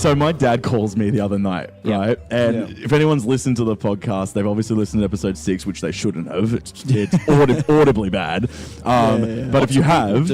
So my dad calls me the other night, right? And if anyone's listened to the podcast, they've obviously listened to episode 6, which they shouldn't have. It's audibly bad. But if you have...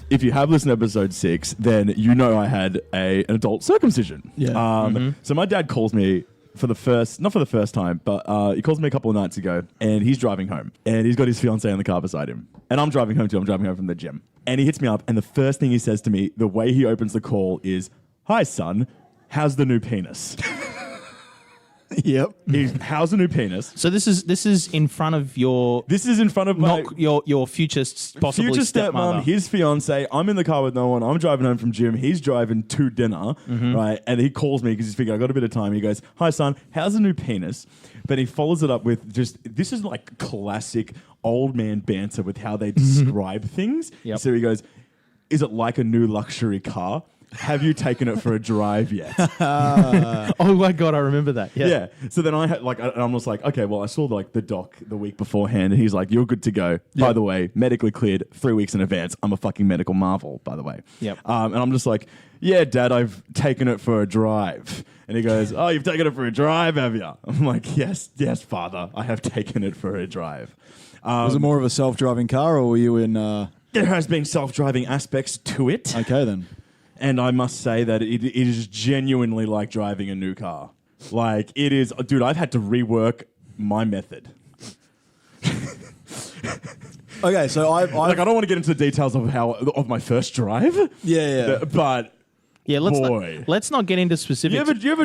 If you have listened to episode 6, then you know I had an adult circumcision. Yeah. So my dad calls me not for the first time, but he calls me a couple of nights ago, and he's driving home, and he's got his fiancée in the car beside him. And I'm driving home too. I'm driving home from the gym. And he hits me up, and the first thing he says to me, the way he opens the call is, "Hi, son, how's the new penis?" Yep. How's the new penis? So this is in front of your... This is in front of my... your future possibly stepmom, his fiance. I'm in the car with no one. I'm driving home from gym. He's driving to dinner, right? And he calls me because he's figuring I got a bit of time. He goes, "Hi, son, how's the new penis?" But he follows it up with this is like classic old man banter with how they describe things. Yep. So he goes, "Is it like a new luxury car? Have you taken it for a drive yet?" Oh my God, I remember that. Yeah. So then I'm just like, okay, well, I saw the doc the week beforehand, and he's like, "You're good to go." By the way, medically cleared 3 weeks in advance. I'm a fucking medical marvel, by the way. Yep. And I'm just like, "Yeah, Dad, I've taken it for a drive." And he goes, "Oh, you've taken it for a drive, have you?" I'm like, yes, Father, I have taken it for a drive. Was it more of a self-driving car, or were you in... There has been self-driving aspects to it. Okay, then. And I must say that it is genuinely like driving a new car. Like, it is... Dude, I've had to rework my method. Okay, so I don't want to get into the details of my first drive. Yeah. But... Yeah, let's not get into specifics. You ever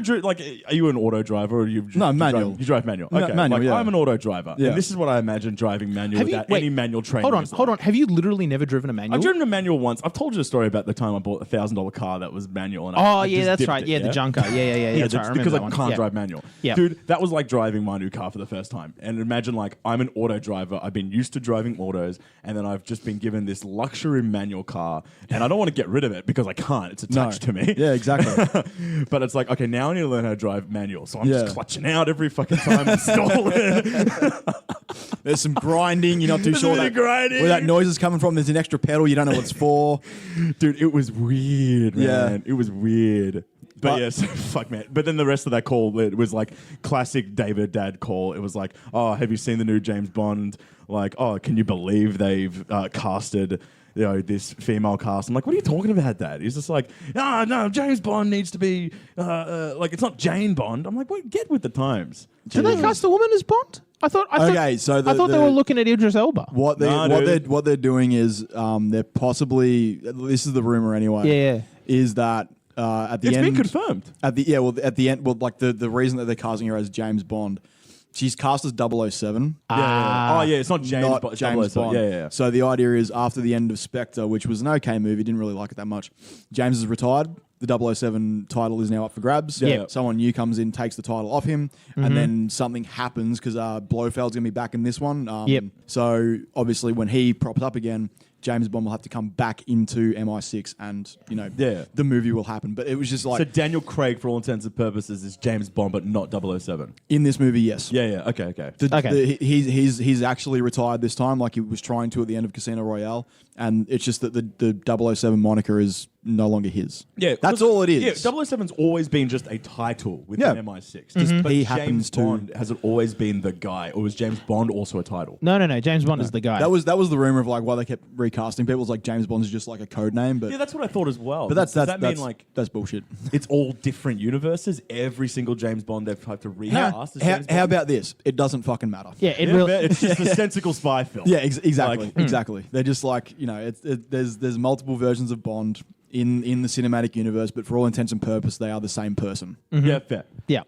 are you an auto driver or manual? You drive manual. Okay, manual. Yeah. I'm an auto driver, and this is what I imagine driving manual without any manual training. Hold on. Have you literally never driven a manual? I've driven a manual once. I've told you the story about the time I bought a $1,000 car that was manual. And that's right. The junker. Yeah. That's right. Because I can't drive manual. Yeah. Dude, that was like driving my new car for the first time. And imagine I'm an auto driver. I've been used to driving autos, and then I've just been given this luxury manual car, and I don't want to get rid of it because I can't. It's attached to me. Yeah, exactly. But it's like, okay, now I need to learn how to drive manual. So I'm just clutching out every fucking time I stall it. There's some grinding. You're not too sure where that noise is coming from. There's an extra pedal. You don't know what it's for. Dude, it was weird, man. It was weird. But yes, fuck, man. But then the rest of that call, it was like classic David Dad call. It was like, "Oh, have you seen the new James Bond? Like, oh, can you believe they've casted... this female cast?" I'm like, "What are you talking about, Dad?" He's just like, no, James Bond needs to be, it's not Jane Bond. I'm like, "Wait, get with the times." Did they cast a woman as Bond? I thought they were looking at Idris Elba. What they're doing is they're possibly, this is the rumor anyway. Is that at the end, it's been confirmed. At the end, the reason that they're casting her as James Bond. She's cast as 007. It's not James Bond. James Bond. Yeah. So the idea is after the end of Spectre, which was an okay movie, didn't really like it that much. James is retired. The 007 title is now up for grabs. Yeah. Someone new comes in, takes the title off him, and then something happens because Blofeld's going to be back in this one. So obviously when he props up again, James Bond will have to come back into MI6 and, the movie will happen. But it was just like... So Daniel Craig, for all intents and purposes, is James Bond, but not 007? In this movie, yes. Yeah. Okay. He's actually retired this time, like he was trying to at the end of Casino Royale. And it's just that the 007 moniker is no longer his. Yeah. That's all it is. Yeah, 007's always been just a title within MI6. But he James happens Bond, to... has it always been the guy? Or was James Bond also a title? No. James Bond is the guy. That was the rumor of why they kept recasting people. It was like James Bond is just like a code name. But yeah, that's what I thought as well. But does that mean that's bullshit? It's all different universes. Every single James Bond they've tried to recast. How about this? It doesn't fucking matter. Yeah, it's just a sensical spy film. Yeah, exactly. Exactly. They're just like, there's multiple versions of Bond in the cinematic universe, but for all intents and purposes, they are the same person. Yeah, fair. Yeah.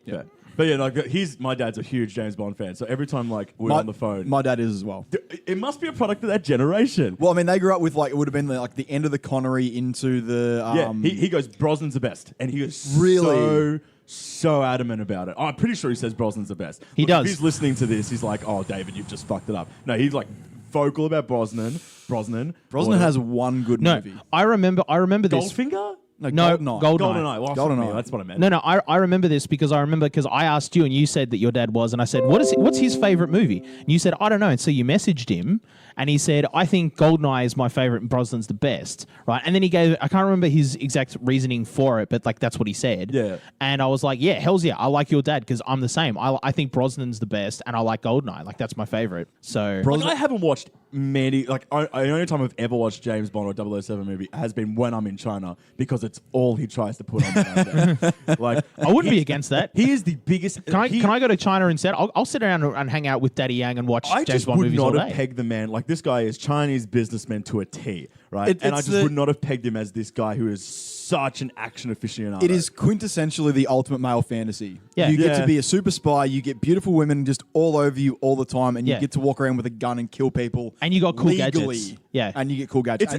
But yeah, my dad's a huge James Bond fan, so every time we're on the phone, my dad is as well. It must be a product of that generation. Well, I mean, they grew up with it would have been the end of the Connery into the he goes Brosnan's the best, and he is really so adamant about it. I'm pretty sure he says Brosnan's the best. He does. If he's listening to this, he's like, "Oh, David, you've just fucked it up." No, he's like vocal about Brosnan. Brosnan has one good movie. I remember this. Goldfinger? No, GoldenEye. GoldenEye. GoldenEye. That's what I meant. No, I remember this because I asked you and you said that your dad was, and I said, what's his favorite movie? And you said, I don't know. And so you messaged him and he said, I think Goldeneye is my favorite and Brosnan's the best, right? And then he gave, I can't remember his exact reasoning for it, but like that's what he said. Yeah. And I was like, yeah, hell's yeah, I like your dad because I'm the same. I think Brosnan's the best and I like Goldeneye. Like that's my favorite. So Like, I haven't watched many, like the only time I've ever watched James Bond or 007 movie has been when I'm in China because it's all he tries to put on the Like, I wouldn't be against that. He is the biggest. Can I go to China instead? I'll sit around and hang out with Daddy Yang and watch James Bond movies all day. I just would not have pegged the man. Like, this guy is Chinese businessman to a T, right? And I just would not have pegged him as this guy who is such an action aficionado. It is quintessentially the ultimate male fantasy. Yeah. You get to be a super spy, you get beautiful women just all over you all the time, and you Yeah. get to walk around with a gun and kill people. And you got cool legally. gadgets. Yeah. And you get cool gadgets.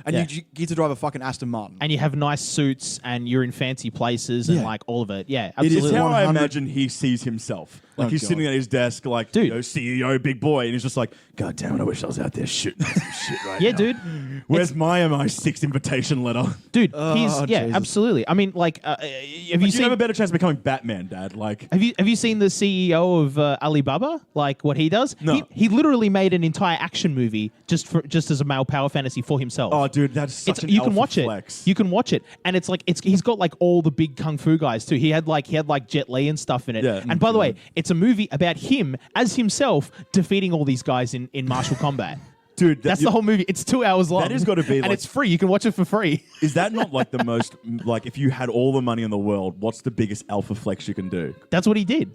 And yeah. you get to drive a fucking Aston Martin. And you have nice suits and you're in fancy places and Yeah. like all of it. Yeah, It absolutely. is It's how I 100 imagine he sees himself. Like, Oh, he's God. sitting at his desk, like, Dude. you know, CEO, big boy, and he's just like, God damn it, I wish I was out there shooting some shit right Yeah, now. dude. Where's my MI6 invitation letter? Dude, Oh, he's Jesus. absolutely. I mean, like, have You you seen have a better chance of becoming Batman, Dad. Like, Have you seen the CEO of Alibaba? Like what he does? No. He literally made an entire action movie just as a male power fantasy for himself. oh, dude, that's such an you can alpha watch flex. it. You can watch it, and it's like he's got like all the big kung fu guys too. He had like Jet Li and stuff in it. Yeah. And by the way, it's a movie about him as himself defeating all these guys in martial combat. Dude, That's the whole movie. It's 2 hours long. That has gotta be, and like- it's free. You can watch it for free. Is that not like the most, like, if you had all the money in the world, what's the biggest alpha flex you can do? That's what he did.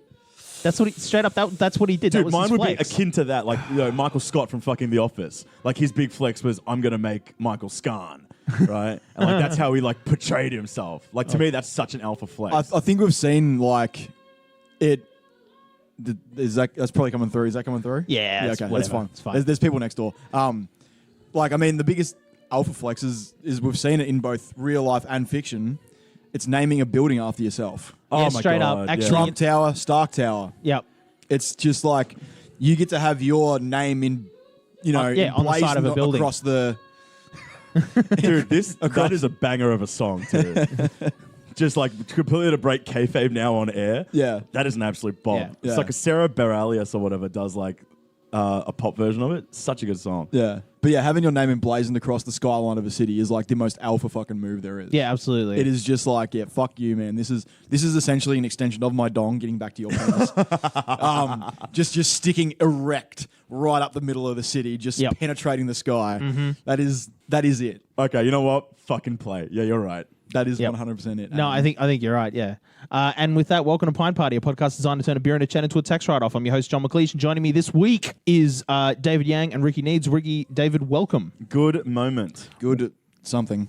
That's what he straight up. That's what he did. Dude, that was mine his would flex. be akin to that. Like, you know, Michael Scott from fucking The Office. Like, his big flex was, I'm going to make Michael Scarn, right? And, like, that's how he, like, portrayed himself. Like, to me, that's such an alpha flex. I think we've seen, like, it... That's probably coming through. Is that coming through? Yeah, okay. That's whatever. fine. It's fine. There's people next door. Like, I mean, the biggest alpha flex is we've seen it in both real life and fiction. It's naming a building after yourself. oh, Yeah, my straight God. up. yeah. Actually- Trump Tower, Stark Tower. Yep. It's just like you get to have your name in, you know, on the side of a emblazoned building. across the. Dude, that is a banger of a song, too. Just like completely to break kayfabe now on air. Yeah. That is an absolute bomb. Yeah. It's Yeah. like a Sarah Bareilles or whatever does like a pop version of it. Such a good song. Yeah, but yeah, having your name emblazoned across the skyline of a city is like the most alpha fucking move there is. Yeah, absolutely. It is just like, yeah, fuck you, man. This is essentially an extension of my dong. Getting back to your penis, just sticking erect right up the middle of the city, just Yep. penetrating the sky. That is it. Okay, you know what? Fucking play. Yeah, you're right. That is Yep. 100% it. No, I think you're right. Yeah. And with that, welcome to Pint Party, a podcast designed to turn a beer and a chat into a tax write-off. I'm your host, John McLeish, and joining me this week is David Yang and Ricki Needs. Ricki, David, welcome. Good moment. good something.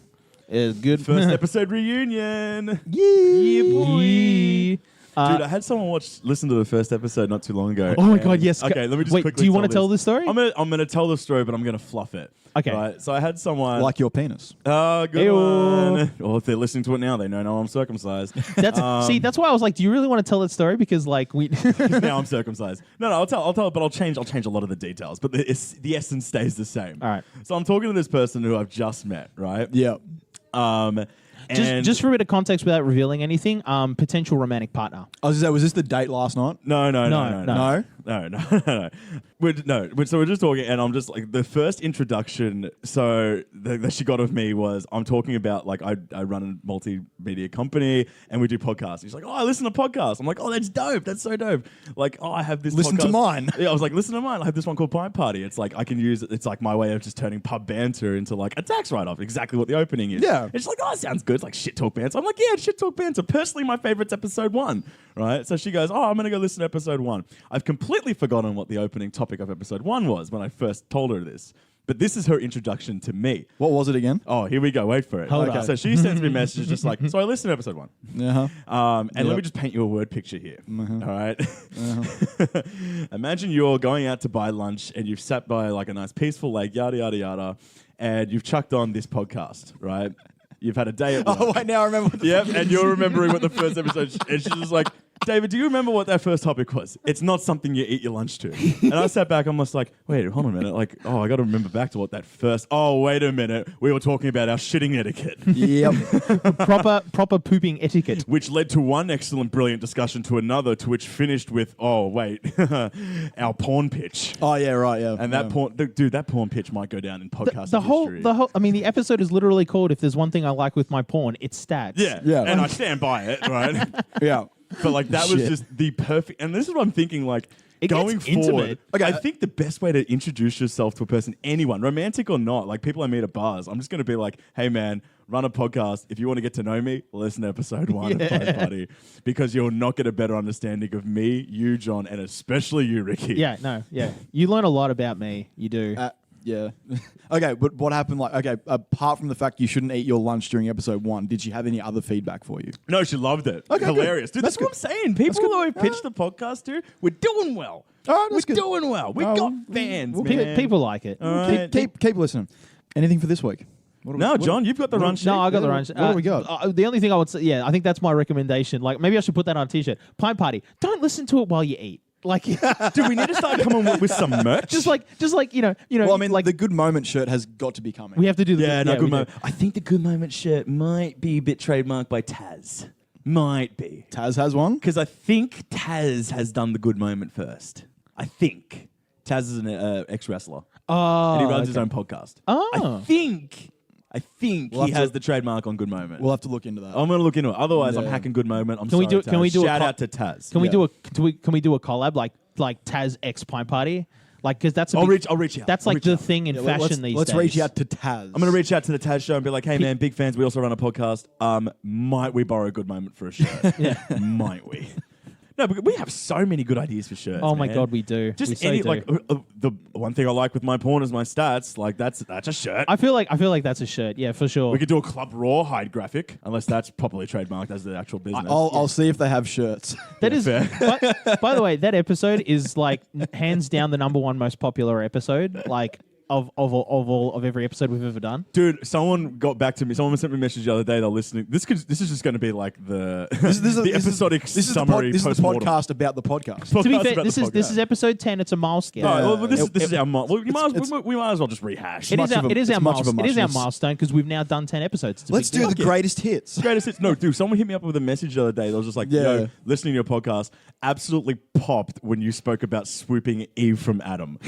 Good. First episode reunion. Yeah, boy. Dude, I had someone listen to the first episode not too long ago. Oh my and- God, yes. Okay, let me just Wait, quickly do you want to tell this story? I'm gonna tell the story, but I'm gonna fluff it. Okay. Right. So I had someone Like your penis. Oh, good Ew. one. Well, if they're listening to it now, they know I'm circumcised. That's why I was like, do you really want to tell that story? Because like we. Now I'm circumcised. No, I'll tell it, but I'll change a lot of the details. But the essence stays the same. All right. So I'm talking to this person who I've just met, right? Yeah. And Just for a bit of context without revealing anything, potential romantic partner. I was gonna say, was this the date last night? No. No? So we're just talking, and I'm just like, the first introduction that she got of me was, I'm talking about, like, I run a multimedia company, and we do podcasts. She's like, oh, I listen to podcasts. I'm like, oh, that's dope. That's so dope. Like, oh, I have this Listen to podcast. mine. Yeah, I was like, listen to mine. I have this one called Pint Party. It's like, I can use it. It's like my way of just turning pub banter into, like, a tax write-off. Exactly what the opening is. Yeah. And she's like, oh, that sounds good. It's like shit talk banter. I'm like, yeah, shit talk banter. Personally, my favorite's episode 1, right? So she goes, oh, I'm going to go listen to episode 1. I've completely forgotten what the opening topic of episode 1 was when I first told her this. But this is her introduction to me. What was it again? Oh, here we go. Wait for it. Hold on. So she sends me messages just like, so I listened to episode 1. Uh-huh. And let me just paint you a word picture here. All right. Imagine you're going out to buy lunch and you've sat by like a nice peaceful lake, yada, yada, yada, and you've chucked on this podcast, right? You've had a day at work. Oh, wait, now I remember what the Yep, and you're remembering what the first episode, and she's just like, David, do you remember what that first topic was? It's not something you eat your lunch to. And I sat back, I'm just like, wait, hold on a minute. Like, I got to remember back to what that first. Oh, wait a minute. We were talking about our shitting etiquette. Yep. proper pooping etiquette. Which led to one excellent, brilliant discussion to another, to which finished with, our porn pitch. Oh, yeah, right, yeah. And that porn, dude, that porn pitch might go down in podcast history. The episode is literally called "If There's One Thing I Like with My Porn, It's Stats." Yeah. And I stand by it, right? Yeah. But like that was just the perfect. And this is what I'm thinking. Like It going gets forward, intimate. I think the best way to introduce yourself to a person, anyone, romantic or not, like people I meet at bars, I'm just going to be like, "Hey man, run a podcast. If you want to get to know me, listen to episode 1 of Pint Party, because you'll not get a better understanding of me, you, John, and especially you, Ricki." Yeah, no, yeah. You learn a lot about me. You do. Yeah. Okay, but what happened? Apart from the fact you shouldn't eat your lunch during episode 1, did she have any other feedback for you? No, she loved it. Okay, hilarious, good. dude. That's what I'm saying. People that we pitched the podcast to, we're doing well. Oh, we're that's good. doing well. We got fans, man. People like it. Right. Keep listening. Anything for this week? John, you've got the run sheet. No, I got the run. What do we got? The only thing I would say, I think that's my recommendation. Like, maybe I should put that on a t-shirt. Pint Party. Don't listen to it while you eat. Like, Dude, we need to start coming with some merch. just like you know. Well, I mean, like the Good Moment shirt has got to be coming. we have to do. Good we moment. do. I think the Good Moment shirt might be a bit trademarked by Taz. Might be. Taz has one. Because I think Taz has done the Good Moment first. I think. Taz is an ex-wrestler. Oh, And he runs his own podcast. Oh. I think We'll he have has to- the trademark on Good Moment. We'll have to look into that. I'm going to look into it. Otherwise, I'm Yeah. hacking Good Moment. I'm Can we sorry, do- can we Taz. do a Shout co- out to Taz. Can we Yeah. do a can we do a collab like Taz X Pint Party? Like, because that's a I'll big- reach out. That's I'll like reach the out. thing in Yeah, fashion these let's days. reach out to Taz. I'm going to reach out to the Taz show and be like, hey, man, big fans. We also run a podcast. Might we borrow a Good Moment for a shirt? Yeah. Might we? No, but we have so many good ideas for shirts. Oh my man. God, we do. Just We so any do. like the one thing I like with my porn is my stats. Like that's a shirt. I feel like that's a shirt. Yeah, for sure. We could do a Club Rawhide graphic, unless that's properly trademarked as the actual business. I'll see if they have shirts. That is. fair. By the way, that episode is like hands down the #1 most popular episode. Like. Of every episode we've ever done. Dude, someone got back to me. Someone sent me a message the other day. They're listening. This is just going to be like the episodic summary. This is the post-mortem. podcast about the podcast. To be Podcast fair, about this the is podcast. episode 10. It's a milestone. No, well, this It- is our we might as well just rehash. It is our it's much of a muchness. milestone because we've now done 10 episodes. It's a Let's big do deal. the greatest hits. Greatest hits. No, dude, someone hit me up with a message the other day. They was just like, yo, listening to your podcast, absolutely popped when you spoke about swooping Eve from Adam.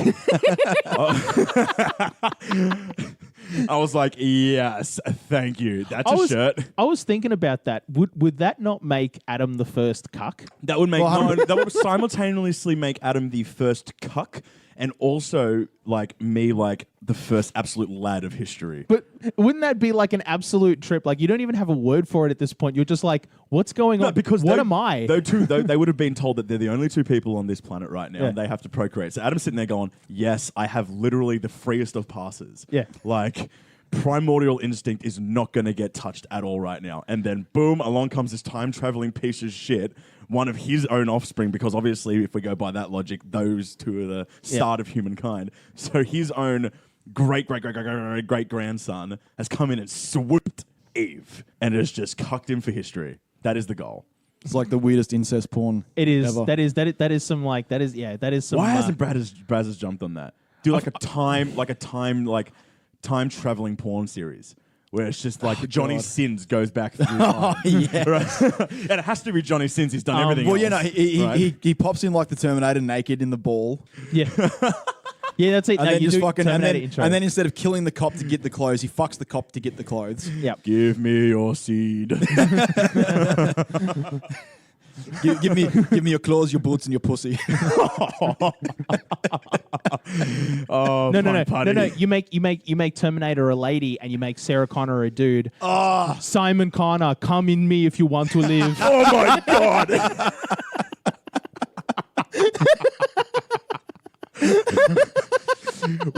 I was like, yes, thank you. That's a shirt. I was thinking about that. Would that not make Adam the first cuck? That would make Well, that would simultaneously make Adam the first cuck and also like me like the first absolute lad of history. But wouldn't that be like an absolute trip? Like you don't even have a word for it at this point. You're just like, what's going on? Because what am I? They would have been told that they're the only two people on this planet right now, Yeah. and they have to procreate. So Adam's sitting there going, "Yes, I have literally the freest of passes." Yeah. like primordial instinct is not going to get touched at all right now. And then boom, along comes this time traveling piece of shit, one of his own offspring, because obviously, if we go by that logic, those two are the start of humankind. So his own great grandson has come in and swooped Eve and has just cucked him for history. That is the goal. It's like the weirdest incest porn. It is. ever. That is some like that is some. Why hasn't Braz jumped on that? Do like a time traveling porn series where it's just like Johnny God. Sins goes back through time. yeah. Right? And it has to be Johnny Sins. He's done everything. Well, else, he pops in like the Terminator naked in the ball. Yeah. Yeah, that's it. And No, then you just do fucking and Terminator intro. then instead of killing the cop to get the clothes, he fucks the cop to get the clothes. Yep. Give me your seed. give me your clothes, your boots, and your pussy. Oh, No. You make Terminator a lady and you make Sarah Connor a dude. Simon Connor, come in me if you want to live. Oh my god.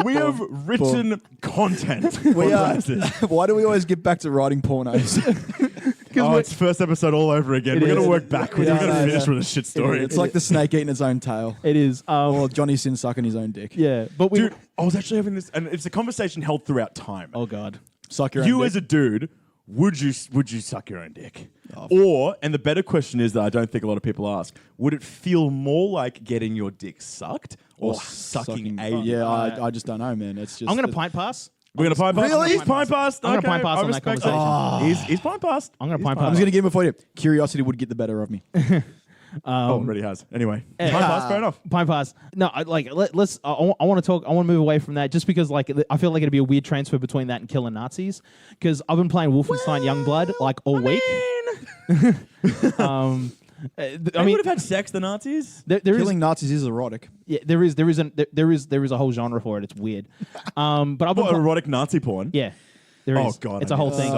We have written content. We are. on this. Why do we always get back to writing pornos? Oh, it's first episode all over again. It We're going is. to work backwards. Yeah, We're going to I know, finish yeah. with a shit story. It's like the snake eating its own tail. It is. Or Johnny Sin sucking his own dick. Yeah, but we. Dude, I was actually having this, and it's a conversation held throughout time. Oh God. Suck your own You dick. as a dude would you suck your own dick? Or, and the better question is that I don't think a lot of people ask, would it feel more like getting your dick sucked or sucking a dick? Yeah, I just don't know, man. It's just. I'm going to pint pass. We're going to pint pass? Really? He's pint passed. I'm going to pint pass on that conversation. He's pint passed. I'm going to pint I'm pass. just going to give him a for you. Curiosity would get the better of me. Already has. Anyway, pint pass, fair enough. Pint pass. No, let's. I want to talk. I want to move away from that just because, like, I feel like it'd be a weird transfer between that and killing Nazis. Because I've been playing Wolfenstein Youngblood like all week. I mean, would have had sex, the Nazis. Killing Nazis is erotic. Yeah, there is a whole genre for it. It's weird. But I've been erotic Nazi porn. Yeah. There is. Oh god, it's a whole thing.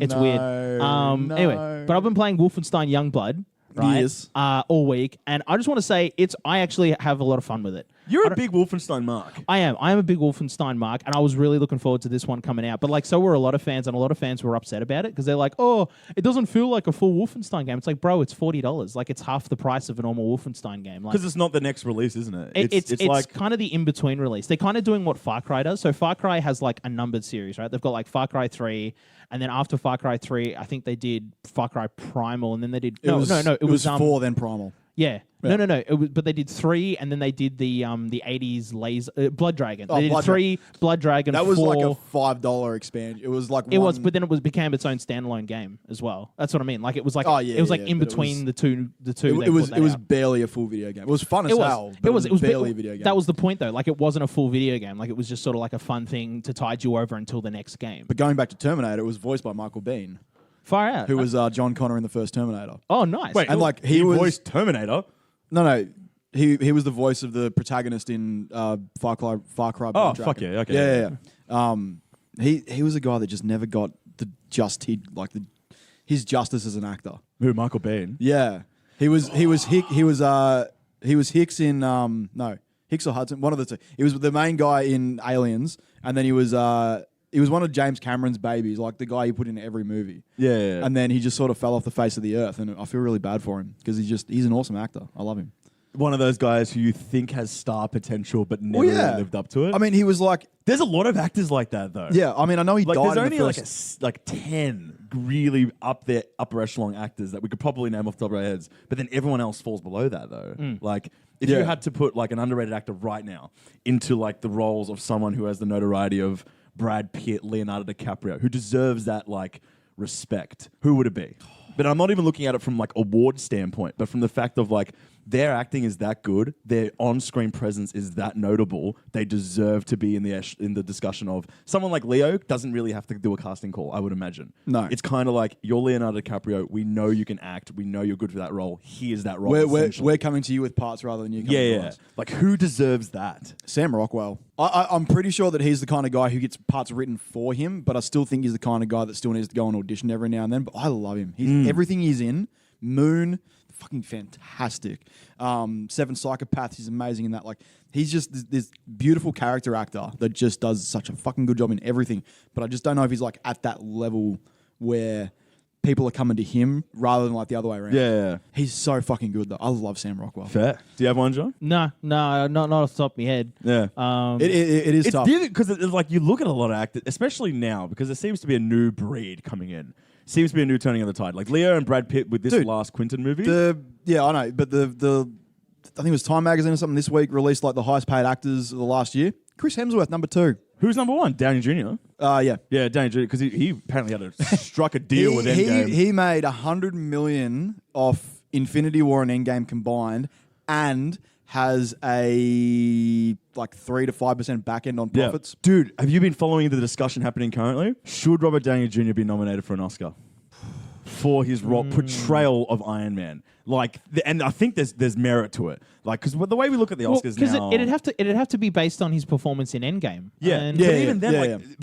It's weird. Anyway, but I've been playing Wolfenstein Youngblood. Right? Yes. All week, and I just want to say I actually have a lot of fun with it. You're a big Wolfenstein mark. I am a big Wolfenstein mark, and I was really looking forward to this one coming out. But so were a lot of fans, and a lot of fans were upset about it because they're like, "Oh, it doesn't feel like a full Wolfenstein game." It's like, bro, it's $40. Like, it's half the price of a normal Wolfenstein game. Because it's not the next release, isn't it? It's like kind of the in between release. They're kind of doing what Far Cry does. So Far Cry has like a numbered series, right? They've got like Far Cry 3. And then after Far Cry 3, I think they did Far Cry Primal, and then they did... No, it was 4, then Primal. Yeah. No. But they did 3, and then they did the 80s laser... Blood Dragon. They did 3, Blood Dragon, That 4... was like a $5 expansion. It was like It was, but then it became its own standalone game as well. That's what I mean. Like, it was like... in between the two. It was barely a full video game. It was fun as hell, but it was barely a video game. That was the point, though. Like, it wasn't a full video game. Like, it was just sort of like a fun thing to tide you over until the next game. But going back to Terminator, it was voiced by Michael Biehn, Far out. who was John Connor in the first Terminator. Oh, nice. Wait, And like he voiced Terminator. No. He was the voice of the protagonist in Far Cry. Oh, fuck yeah. Okay. Yeah. He was a guy that just never got his justice as an actor. Who? Michael Biehn. Yeah. He was Hicks in Hicks or Hudson, one of the two. He was the main guy in Aliens, and then he was one of James Cameron's babies, like the guy he put in every movie. Yeah. And then he just sort of fell off the face of the earth, and I feel really bad for him because he's an awesome actor. I love him. One of those guys who you think has star potential but never really lived up to it. I mean, he was like... There's a lot of actors like that, though. Yeah, I mean, I know he died there's in only the first... like 10 really upper echelon actors that we could probably name off the top of our heads, but then everyone else falls below that, though. Like, if you had to put like an underrated actor right now into like the roles of someone who has the notoriety of Brad Pitt, Leonardo DiCaprio, who deserves that like respect, who would it be? But I'm not even looking at it from like award standpoint, but from the fact of like their acting is that good, their on-screen presence is that notable, they deserve to be in the discussion of someone like Leo doesn't really have to do a casting call, I would imagine. No. It's kind of like, you're Leonardo DiCaprio, we know you can act, we know you're good for that role, here's that role. We're coming to you with parts rather than you coming to us. Like, who deserves that? Sam Rockwell. I'm pretty sure that he's the kind of guy who gets parts written for him, but I still think he's the kind of guy that still needs to go and audition every now and then. But I love him. Everything he's in, Moon, fucking fantastic. Seven Psychopaths, he's amazing in that. Like, he's just this beautiful character actor that just does such a fucking good job in everything. But I just don't know if he's like at that level where people are coming to him rather than like the other way around. Yeah. He's so fucking good though. I love Sam Rockwell. Fair. Do you have one, John? No, not off the top of my head. Yeah. It is it's tough. Because it's like you look at a lot of actors, especially now, because there seems to be a new breed coming in. Seems to be a new turning of the tide. Like Leo and Brad Pitt with this last Quentin movie. Yeah, I know. But the I think it was Time Magazine or something this week released like the highest paid actors of the last year. Chris Hemsworth, number 2. Who's number 1? Downey Jr. Yeah. Yeah, Downey Jr. Because he apparently had struck a deal with Endgame. He made $100 million off Infinity War and Endgame combined, and has a like 3 to 5% back end on profits. Yeah. Dude, have you been following the discussion happening currently? Should Robert Downey Jr. be nominated for an Oscar for his portrayal of Iron Man? Like, and I think there's merit to it. Like, because the way we look at the Oscars now, it'd have to be based on his performance in Endgame. Yeah, but even then,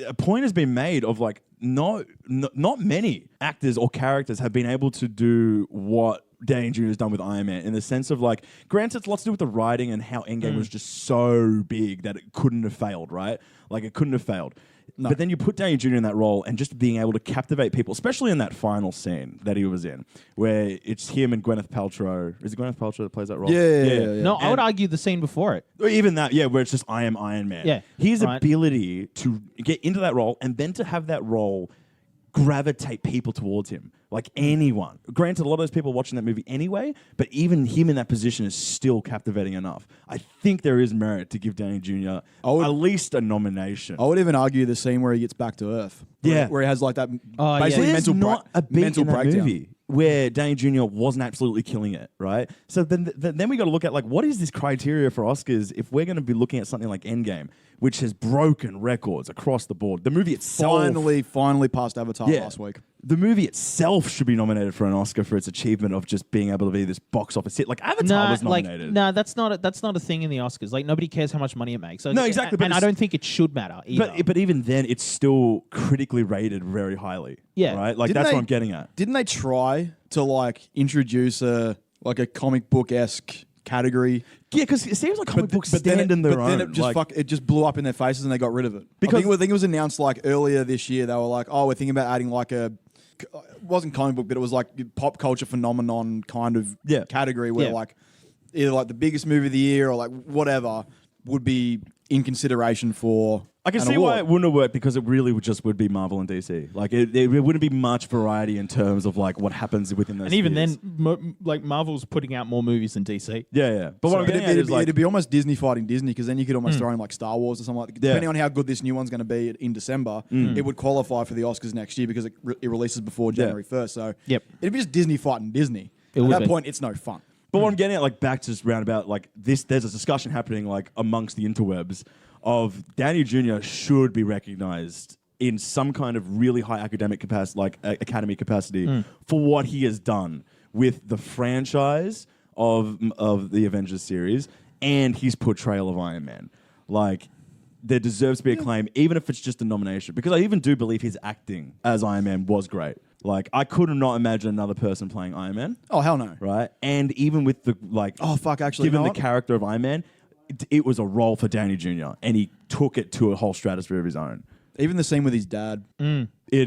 a point has been made of like not many actors or characters have been able to do what Downey Jr. has done with Iron Man, in the sense of like, granted, it's lots to do with the writing and how Endgame was just so big that it couldn't have failed, right? Like, it couldn't have failed. No. But then you put Downey Jr. in that role and just being able to captivate people, especially in that final scene that he was in, where it's him and Gwyneth Paltrow. Is it Gwyneth Paltrow that plays that role? Yeah. No, I would argue the scene before it. Or even that, where it's just I am Iron Man. Yeah. His ability to get into that role and then to have that role gravitate people towards him. Like anyone. Granted, a lot of those people are watching that movie anyway, but even him in that position is still captivating enough. I think there is merit to give Downey Jr. At least a nomination. I would even argue the scene where he gets back to Earth. Yeah. Where he has like that Basically mental, not a beat mental in that breakdown. movie where Downey Jr. wasn't absolutely killing it, right? So then we got to look at like what is this criteria for Oscars if we're going to be looking at something like Endgame, which has broken records across the board. The movie itself Finally passed Avatar last week. The movie itself should be nominated for an Oscar for its achievement of just being able to be this box office hit. Like Avatar was nominated. That's not a thing in the Oscars. Like nobody cares how much money it makes. So no, exactly. And I don't think it should matter either. But even then, it's still critically rated very highly. Yeah. Right. Like that's what I'm getting at. Didn't they try to like introduce a comic book-esque category? Yeah, because it seems like comic books stand in their own. Then it just it just blew up in their faces and they got rid of it. Because I think it was announced like earlier this year. They were like, "Oh, we're thinking about adding like it wasn't comic book, but it was like pop culture phenomenon kind of category where like either like the biggest movie of the year or like whatever would be in consideration for." I can see why it wouldn't have worked because it really would be Marvel and DC. Like it wouldn't be much variety in terms of like what happens within those. And even spheres. then, like Marvel's putting out more movies than DC. Yeah. But what I'm getting at is like it'd be almost Disney fighting Disney because then you could almost throw in like Star Wars or something like that. Depending on how good this new one's going to be in December, it would qualify for the Oscars next year because it releases before January 1st. So it'd be just Disney fighting Disney. At that point, it's no fun. But what I'm getting at, like back to roundabout, like this, there's a discussion happening like amongst the interwebs of Downey Jr. should be recognized in some kind of really high academic capacity, like academy capacity, for what he has done with the franchise of the Avengers series and his portrayal of Iron Man. Like, there deserves to be a claim, even if it's just a nomination. Because I even do believe his acting as Iron Man was great. Like, I could not imagine another person playing Iron Man. Oh, hell no. Right? And even with the, like... Oh, fuck, actually, given the character of Iron Man, it was a role for Downey Jr. And he took it to a whole stratosphere of his own. Even the scene with his dad. When he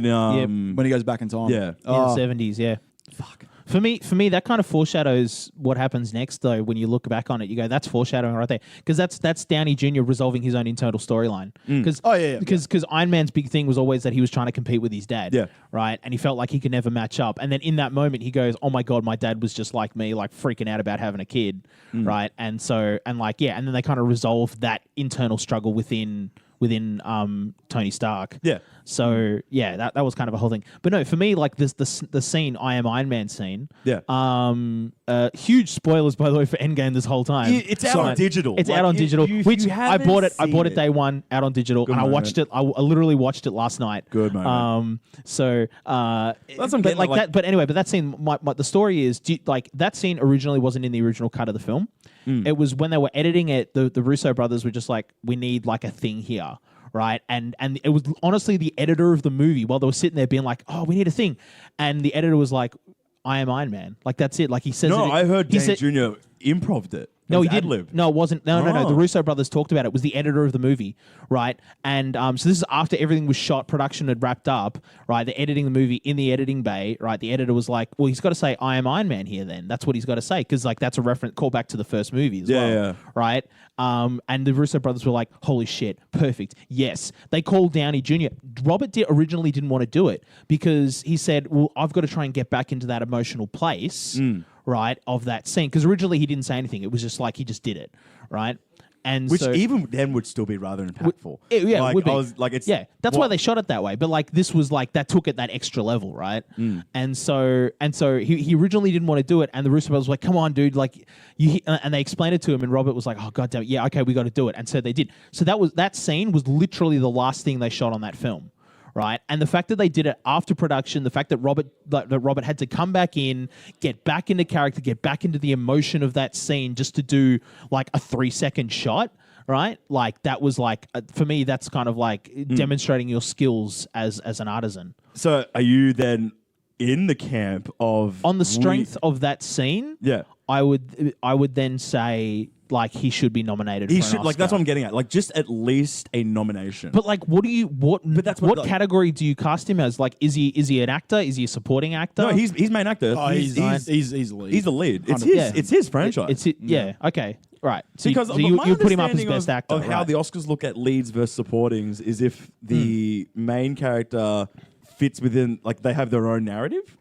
goes back in time. Yeah. In the 70s, yeah. Fuck. For me, that kind of foreshadows what happens next, though. When you look back on it, you go, "That's foreshadowing right there," because that's Downey Jr. resolving his own internal storyline. Because Iron Man's big thing was always that he was trying to compete with his dad, right? And he felt like he could never match up. And then in that moment, he goes, "Oh my god, my dad was just like me, like freaking out about having a kid, right?" And then they kind of resolved that internal struggle within Tony Stark. Yeah. So that was kind of a whole thing. But no, for me, like the scene, I Am Iron Man scene. Yeah. Huge spoilers, by the way, for Endgame this whole time. It's out on digital. It's out on digital. Which I bought it day one out on digital, and I watched it. I literally watched it last night. Good moment. That's what I'm getting like at, that. But anyway, that scene. The story is like that scene originally wasn't in the original cut of the film. It was when they were editing it. The Russo brothers were just like, we need like a thing here. Right, and it was honestly the editor of the movie while they were sitting there being like, "Oh, we need a thing," and the editor was like, "I am Iron Man." Like that's it. Like he says. No, I heard Downey Jr. improv'd it. No, he didn't. Ad-lib. No, it wasn't. No. The Russo brothers talked about it. It was the editor of the movie, right? And so this is after everything was shot, production had wrapped up, right? They're editing the movie in the editing bay, right? The editor was like, "Well, he's got to say I am Iron Man here. Then that's what he's got to say because like that's a reference call back to the first movie as well, right?" And the Russo brothers were like, "Holy shit, perfect, yes." They called Downey Jr. Robert originally didn't want to do it because he said, "Well, I've got to try and get back into that emotional place." Right, of that scene. Because originally he didn't say anything. It was just like he just did it, right? And which even then would still be rather impactful. It would be. That's why they shot it that way. But like this was like that took it that extra level, right? And so he originally didn't want to do it, and the Russo brothers were like, "Come on, dude!" Like and they explained it to him, and Robert was like, "Oh god damn it, yeah, okay, we got to do it." And so they did. So that scene was literally the last thing they shot on that film. Right, and the fact that they did it after production, the fact that Robert had to come back in, get back into character, get back into the emotion of that scene, just to do like a 3-second shot, right? Like that was like for me, that's kind of like demonstrating your skills as an artisan. So, are you then in the camp of on the strength of that scene? Yeah, I would then say. Like he should be nominated. He for an should. Oscar. Like that's what I'm getting at. Like just at least a nomination. But like, what? But that's what category do you cast him as? Like, is he an actor? Is he a supporting actor? No, he's main actor. Oh, he's the lead. He's the lead. It's his franchise. Okay. Right. So because you put him up as best actor. Of how the Oscars look at leads versus supportings is if the main character fits within, like they have their own narrative.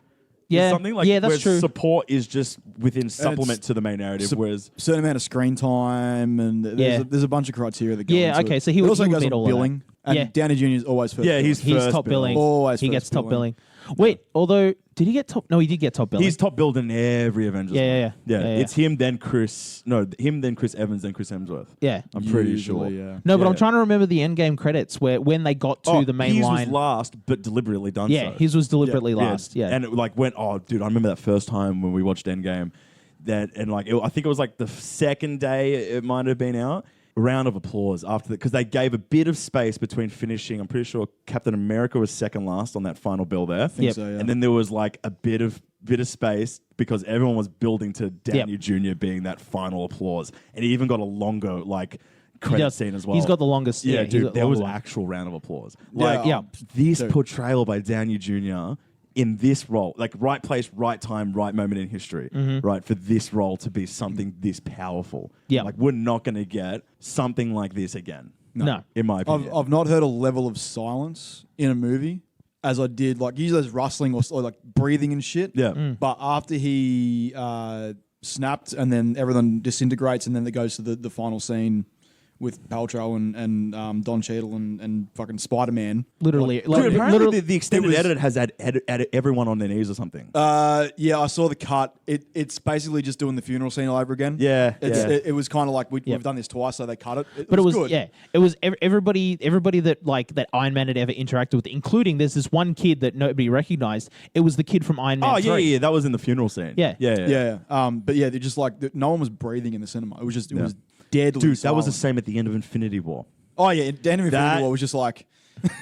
Yeah, Something like that's where true. support is just within supplement to the main narrative, whereas certain amount of screen time and there's a bunch of criteria that go Yeah, into okay, it. so he It would also he would goes meet on all of that. billing. And Yeah. Downey Jr. is always first. yeah, billing. he's He's first top bill. billing. Always he first gets top billing. billing. Wait, although did he get top? No, he did get top billing. He's top billed in every Avengers. Yeah, one. yeah. It's him, then Chris. No, him, then Chris Evans, then Chris Hemsworth. yeah. I'm pretty Usually, sure. yeah. No, but Yeah. I'm trying to remember the Endgame credits where when they got to the main his line. was last, but deliberately done. Yeah, so. his was deliberately last. Yeah. And it like went. Oh, dude, I remember that first time when we watched Endgame. I think it was like the second day it might have been out. Round of applause after that because they gave a bit of space between finishing. I'm pretty sure Captain America was second last on that final bill there. Yep. So, yeah. And then there was like a bit of space because everyone was building to Downey Jr. being that final applause, and he even got a longer like credit scene as well. He's got the longest. Yeah, he's dude, got the there was longer one. actual round of applause. Yeah. This Dude. portrayal by Downey Jr. in this role, like right place, right time, right moment in history, right, for this role to be something this powerful. Yeah. Like we're not going to get something like this again. No. In my opinion. I've not heard a level of silence in a movie as I did. Like usually there's rustling or like breathing and shit. Yeah. But after he snapped and then everything disintegrates and then it goes to the final scene with Paltrow and Don Cheadle and fucking Spider-Man. Literally, Dude, apparently literally, the extended it was- edit has had everyone on their knees or something. Yeah, I saw the cut. It's basically just doing the funeral scene all over again. Yeah, It's, yeah. It was kind of like we've done this twice, so they cut it. But it was good. it was everybody that Iron Man had ever interacted with, including there's this one kid that nobody recognized. It was the kid from Iron Man. Oh, 3. yeah, that was in the funeral scene. Yeah. Yeah. But yeah, they're just like no one was breathing in the cinema. It was just it was deadly. Dude, that was the silent. same at the end of Infinity War. Oh yeah, the end of That- Infinity War was just like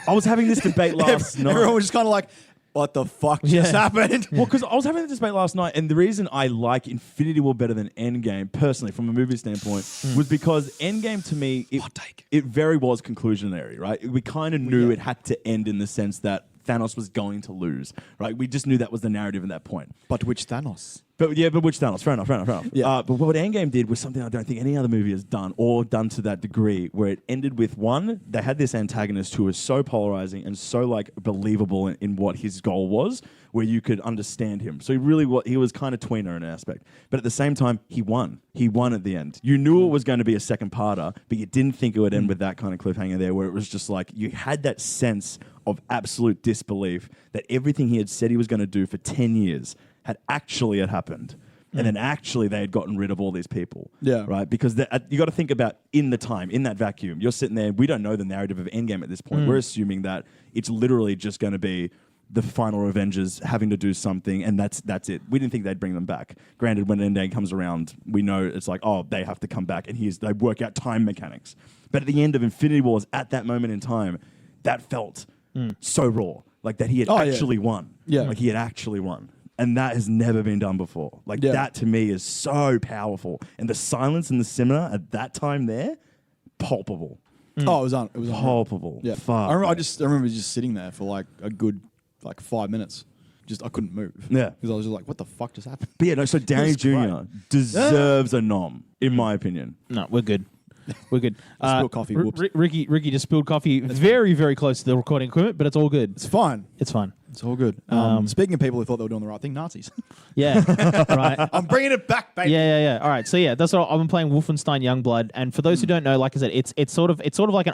I was having this debate last night. everyone was just kind of like, what the fuck just happened? Well, because I was having this debate last night, and the reason I like Infinity War better than Endgame, personally, from a movie standpoint, was because Endgame, to me, it very was conclusionary, right? We kind of knew it had to end in the sense that Thanos was going to lose, right? We just knew that was the narrative at that point. But which Thanos? But which Thanos? Fair enough. Yeah. But what Endgame did was something I don't think any other movie has done, or done to that degree, where it ended with one, they had this antagonist who was so polarizing and so like believable in what his goal was, where you could understand him. So he was kind of tweener in an aspect. But at the same time, he won. He won at the end. You knew it was going to be a second parter, but you didn't think it would end with that kind of cliffhanger there, where it was just like you had that sense of absolute disbelief that everything he had said he was going to do for 10 years had happened. And then actually they had gotten rid of all these people. Yeah. Right? Because you got to think about in the time, in that vacuum, you're sitting there, we don't know the narrative of Endgame at this point. We're assuming that it's literally just going to be the final Avengers having to do something, and that's it. We didn't think they'd bring them back. Granted, when Endgame comes around, we know it's like, oh, they have to come back, and they work out time mechanics. But at the end of Infinity Wars, at that moment in time, that felt so raw. Like that he had actually won. Yeah. Like he had actually won. And that has never been done before. Like that to me is so powerful. And the silence in the cinema at that time there, palpable. Oh, it was unreal. Palpable. Yeah. Fuck. I remember just sitting there for like a good 5 minutes. Just I couldn't move. Yeah. Because I was just like, what the fuck just happened? But yeah, no, so Downey was Jr. great. deserves a nom, in my opinion. No, we're good. We're good. I spilled coffee, whoops. Ricky just spilled coffee very, very close to the recording equipment, but it's all good. It's fine. It's fine. It's all good. Speaking of people who thought they were doing the right thing, Nazis. Yeah. Right. I'm bringing it back, baby. Yeah. All right. So yeah, that's what I've been playing Wolfenstein Youngblood, and for those who don't know, like I said, it's sort of like an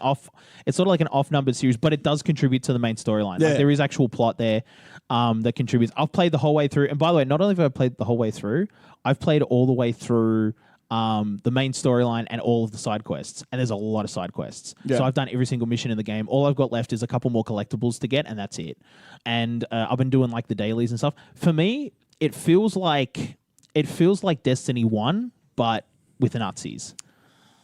off-numbered series, but it does contribute to the main storyline. Yeah. Like, there is actual plot there that contributes. I've played the whole way through, and by the way, not only have I played the whole way through, I've played all the way through the main storyline and all of the side quests, and there's a lot of side quests. Yeah. So I've done every single mission in the game. All I've got left is a couple more collectibles to get, and that's it. And I've been doing like the dailies and stuff. For me, it feels like Destiny 1, but with the Nazis,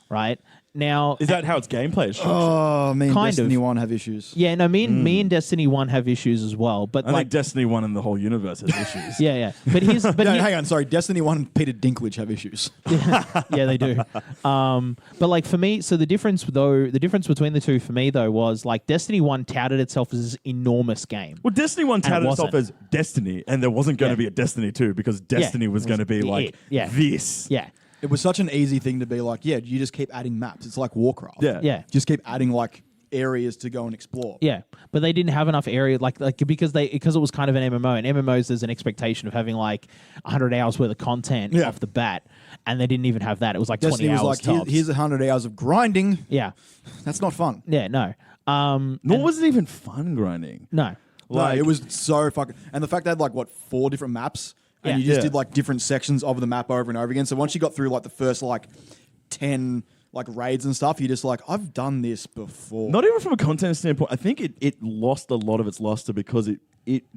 right? Now, Is that how its gameplay is? Oh, me and Kind Destiny of. 1 have issues. yeah, no, me and Destiny 1 have issues as well. But I like, think Destiny 1 and the whole universe has issues. yeah. But here's, but No, here- hang on, sorry. Destiny 1 and Peter Dinklage have issues. yeah, they do. But like for me, so the difference between the two for me though was like Destiny 1 touted itself as this enormous game. Well, Destiny 1 And it touted itself wasn't. as Destiny, and there wasn't going to be a Destiny 2 because Destiny was going to be like it. Yeah. this. Yeah. It was such an easy thing to be like, yeah, you just keep adding maps. It's like Warcraft. Yeah. Yeah. Just keep adding like areas to go and explore. Yeah, but they didn't have enough area, because it was kind of an MMO, and MMOs there's an expectation of having like 100 hours worth of content off the bat, and they didn't even have that. It was like Destiny 20 hours was like, tops. here's 100 hours of grinding. Yeah, That's not fun. yeah, no. Nor was it even fun grinding. No. No, it was so fucking... And the fact they had like, 4 different maps, and you just did like different sections of the map over and over again. So once you got through like the first like 10 like raids and stuff, you're just like, I've done this before. Not even from a content standpoint. I think it lost a lot of its luster because it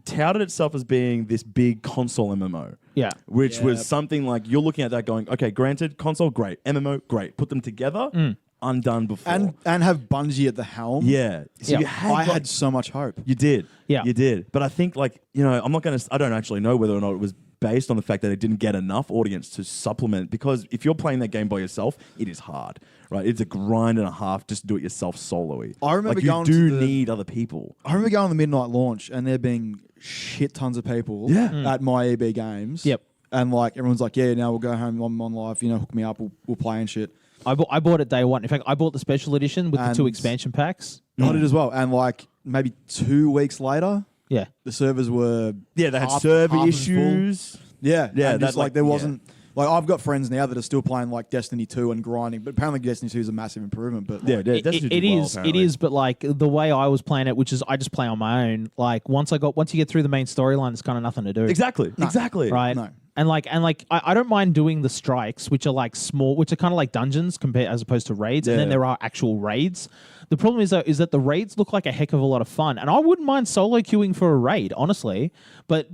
touted itself as being this big console MMO. Yeah. Which was something like, you're looking at that going, okay, granted, console, great. MMO, great. Put them together, undone before. And have Bungie at the helm. Yeah. So I had so much hope. You did. Yeah. You did. But I think I don't actually know whether or not it was based on the fact that it didn't get enough audience to supplement, because if you're playing that game by yourself, it is hard, right? It's a grind and a half just to do it yourself solo-y. I remember you going do to the- need other people. I remember going on the midnight launch and there being shit tons of people at my EB games. Yep. And like everyone's like, yeah, now we'll go home on live, hook me up, we'll play and shit. I bought it day one. In fact, I bought the special edition with the 2 And- expansion packs. I did as well. And like maybe 2 weeks later, Yeah. the servers were They had half server as full. issues. Yeah, Yeah, and that, just like, like there wasn't like I've got friends now that are still playing like Destiny 2 and grinding, but apparently Destiny 2 is a massive improvement. But Yeah, like, that's what you It did well, is, apparently. but like the way I was playing it, which is I just play on my own. Like once you get through the main storyline, there's kind of nothing to do. Exactly. Exactly. Right. No. And I don't mind doing the strikes, which are like small, which are kind of like dungeons compared as opposed to raids. And then Yeah. there are actual raids. The problem is that the raids look like a heck of a lot of fun, and I wouldn't mind solo queuing for a raid, honestly. But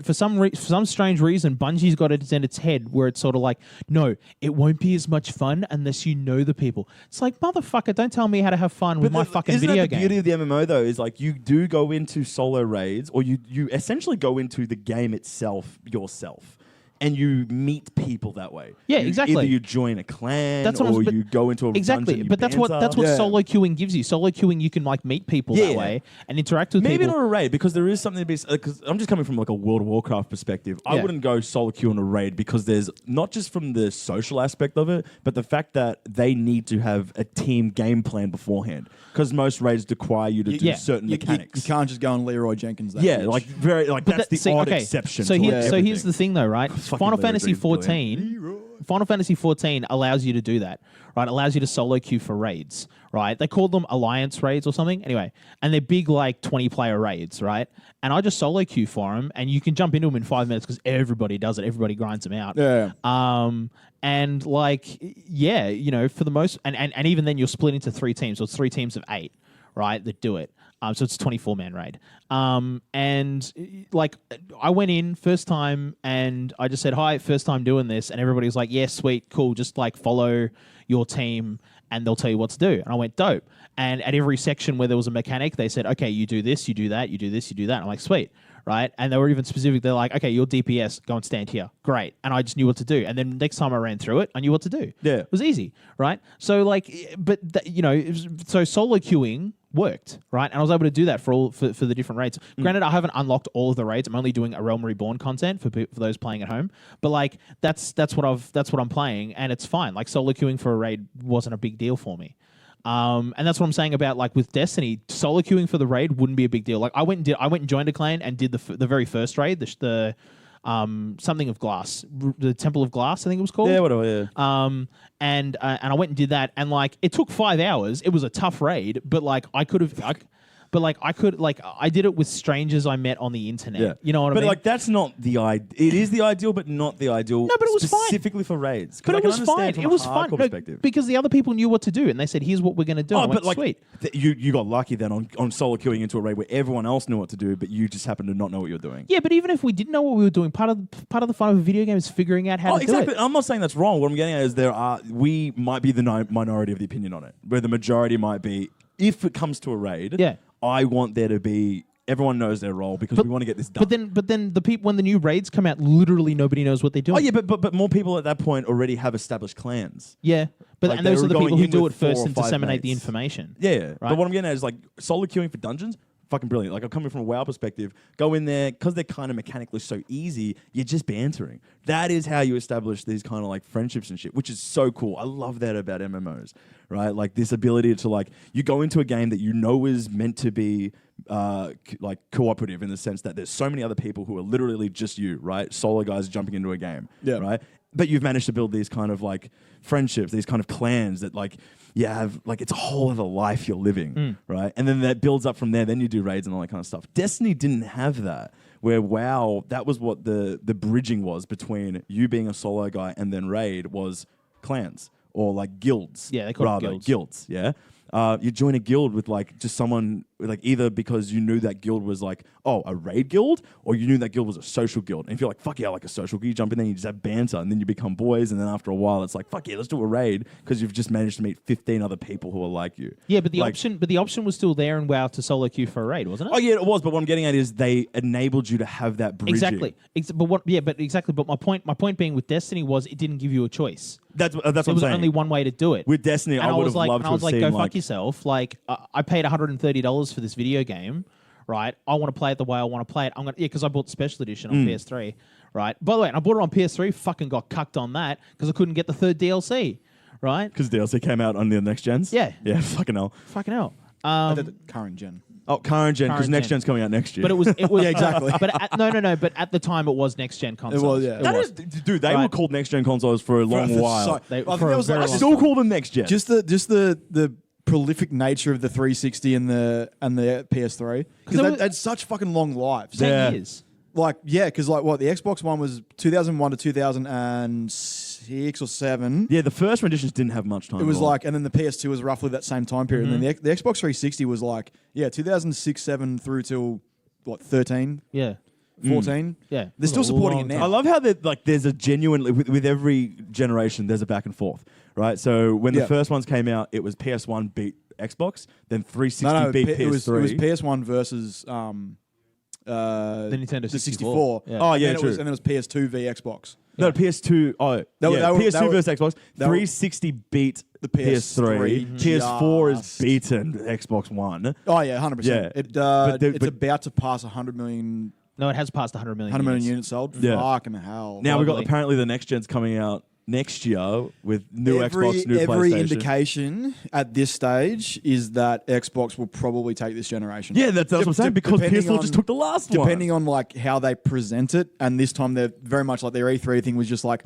for some strange reason, Bungie's got it in its head where it's sort of like, no, it won't be as much fun unless you know the people. It's like, motherfucker, don't tell me how to have fun with my fucking isn't video that the game. beauty of the MMO though? Is like you do go into solo raids, or you essentially go into the game itself yourself. And you meet people that way. Yeah, exactly. Either you join a clan, That's what or but- you go into a exactly. dungeon, you But that's what banter. Yeah. solo queuing gives you. Solo queuing, you can like meet people that Yeah. way and interact with Maybe people. not a raid, because there is something to be. Because I'm just coming from like a World of Warcraft perspective. I Yeah. wouldn't go solo queue in a raid because there's not just from the social aspect of it, but the fact that they need to have a team game plan beforehand. Because most raids require you to do certain mechanics. You can't just go on Leroy Jenkins. That Yeah, bitch. like very like that's the odd exception. So, to here's everything. the thing, though, right? Fucking Final Leroy Fantasy Jenkins is brilliant. 14. Final Fantasy 14 allows you to do that, right? Allows you to solo queue for raids, right? They call them alliance raids or something. Anyway, and they're big, like 20-player raids, right? And I just solo queue for them, and you can jump into them in 5 minutes because everybody does it. Everybody grinds them out. Yeah. And like, yeah, for the most, and even then you're split into 3 teams. So it's 3 teams of 8, right? That do it. So it's a 24-man raid. And like I went in first time and I just said, hi, first time doing this. And everybody was like, yeah, sweet, cool. Just like follow your team and they'll tell you what to do. And I went, dope. And at every section where there was a mechanic, they said, okay, you do this, you do that, you do this, you do that. And I'm like, sweet. Right. And they were even specific. They're like, okay, you're DPS, go and stand here. Great. And I just knew what to do. And then next time I ran through it, I knew what to do. Yeah. It was easy. Right. So like, but so solo queuing worked, right? And I was able to do that for the different raids. Granted, I haven't unlocked all of the raids. I'm only doing a Realm Reborn content for those playing at home. But like, that's what I'm playing, and it's fine. Like solo queuing for a raid wasn't a big deal for me. And that's what I'm saying about like with Destiny, solo queuing for the raid wouldn't be a big deal. Like I went and joined a clan and did the very first raid, the something of glass, the Temple of Glass, I think it was called. Yeah, whatever. Yeah. And I went and did that, and like it took 5 hours. It was a tough raid, but like I did it with strangers I met on the internet. Yeah. You know what I mean? But like that's not the ideal. It is the ideal, but not the ideal. No, but it was fine. specifically for raids. 'Cause But I it can was understand fine. from It a was fine hardcore perspective. because the other people knew what to do, and they said, "Here's what we're going to do." Oh, I went, but like sweet. you got lucky then on solo queuing into a raid where everyone else knew what to do, but you just happened to not know what you're doing. Yeah, but even if we didn't know what we were doing, part of the fun of a video game is figuring out how to exactly. do it. I'm not saying that's wrong. What I'm getting at is we might be the minority of the opinion on it, where the majority might be, if it comes to a raid, Yeah. I want there to be, everyone knows their role because we want to get this done. But then the people, when the new raids come out, literally nobody knows what they're doing. Oh yeah, but more people at that point already have established clans. Yeah, but Like and those they are the were people going who in do it with 4 first or and 5 disseminate the mates. information. Yeah, Right. but what I'm getting at is like solo queuing for dungeons, fucking brilliant. Like, I'm coming from a WoW perspective. Go in there, because they're kind of mechanically so easy, you're just bantering. That is how you establish these kind of like friendships and shit, which is so cool. I love that about MMOs, right? Like this ability to like, you go into a game that you know is meant to be like cooperative in the sense that there's so many other people who are literally just you, right? Solo guys jumping into a game, right? But you've managed to build these kind of like friendships, these kind of clans that like you have, like it's a whole other life you're living, right? And then that builds up from there. Then you do raids and all that kind of stuff. Destiny didn't have that. Where WoW, that was what the bridging was between you being a solo guy and then raid was clans or like guilds. Yeah, they call it guilds. Yeah. You join a guild with like just someone like either because you knew that guild was like, oh, a raid guild, or you knew that guild was a social guild. And if you're like, fuck yeah, I like a social guild, you jump in there, you just have banter, and then you become boys, and then after a while, it's like, fuck yeah, let's do a raid because you've just managed to meet 15 other people who are like you. Yeah, but the option was still there in WoW to solo queue for a raid, wasn't it? Oh yeah, it was. But what I'm getting at is they enabled you to have that bridging. Exactly. But my point being with Destiny was it didn't give you a choice. That's what I'm saying. There was only one way to do it. With Destiny, I would have loved to have seen go fuck yourself. Like, I paid $130 for this video game, right? I want to play it the way I want to play it. Because I bought the special edition on PS3, right? By the way, and I bought it on PS3, fucking got cucked on that because I couldn't get the third DLC, right? Because DLC came out on the next gens? Yeah. Yeah, fucking hell. I did the current gen. Oh, current gen, because next gen's coming out next year. But it was yeah, exactly. But no. But at the time, it was next gen consoles. It was, yeah. Dude, they were called next gen consoles for a long while. I still call them next gen. Just the prolific nature of the 360 and the PS3 because they had such fucking long lives. 10 years. Like, yeah, because like what the Xbox One was 2001 to 2006 or 7. Yeah, the first renditions didn't have much time. It was like, and then the PS2 was roughly that same time period. And then the Xbox 360 was like, 2006, 7 through till what 13. Yeah. 14. Yeah. They're still supporting it now. I love how there's a genuine with every generation there's a back and forth, right? So when the first ones came out, it was PS1 beat Xbox, then 360 beat PS3. It was PS1 versus the Nintendo 64. Yeah. Oh yeah, true. And then it was PS2 v Xbox. No, PS2. Oh, PS2 versus Xbox. 360 beat the PS3. PS4 is beaten Xbox One. Oh yeah, 100%. Yeah. It's about to pass 100 million. No, it has passed 100 million. 100 million units sold. Yeah. Fucking hell. Now we've got apparently the next gen's coming out next year with new Xbox, new PlayStation. Every indication at this stage is that Xbox will probably take this generation. Yeah, that's what I'm saying, because PS4 just took the last one. Depending on like how they present it, and this time they're very much like their E3 thing was just like,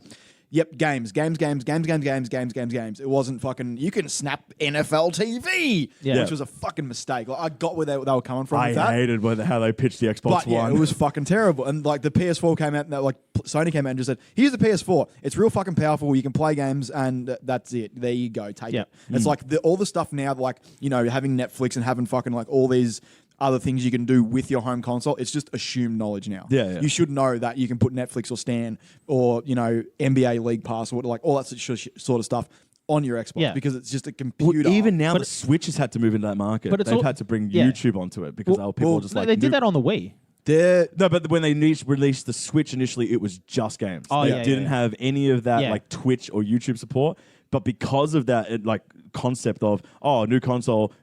yep, games. It wasn't fucking, you can snap NFL TV, which was a fucking mistake. Like, I got where they were coming from with that. I hated how they pitched the Xbox One. It was fucking terrible. And like the PS4 came out, and like Sony came out and just said, here's the PS4. It's real fucking powerful. You can play games, and that's it. There you go. Take it. It's like all the stuff now, like, you know, having Netflix and having fucking like all these other things you can do with your home console. It's just assumed knowledge now. Yeah. You should know that you can put Netflix or Stan or, you know, NBA League Pass or like all that sort of stuff on your Xbox because it's just a computer. Well, even now, the Switch has had to move into that market. But they've had to bring YouTube onto it because people are just like... They did that on the Wii. No, but when they released the Switch initially, it was just games. It didn't have any of that like Twitch or YouTube support. But because of that, concept of new console,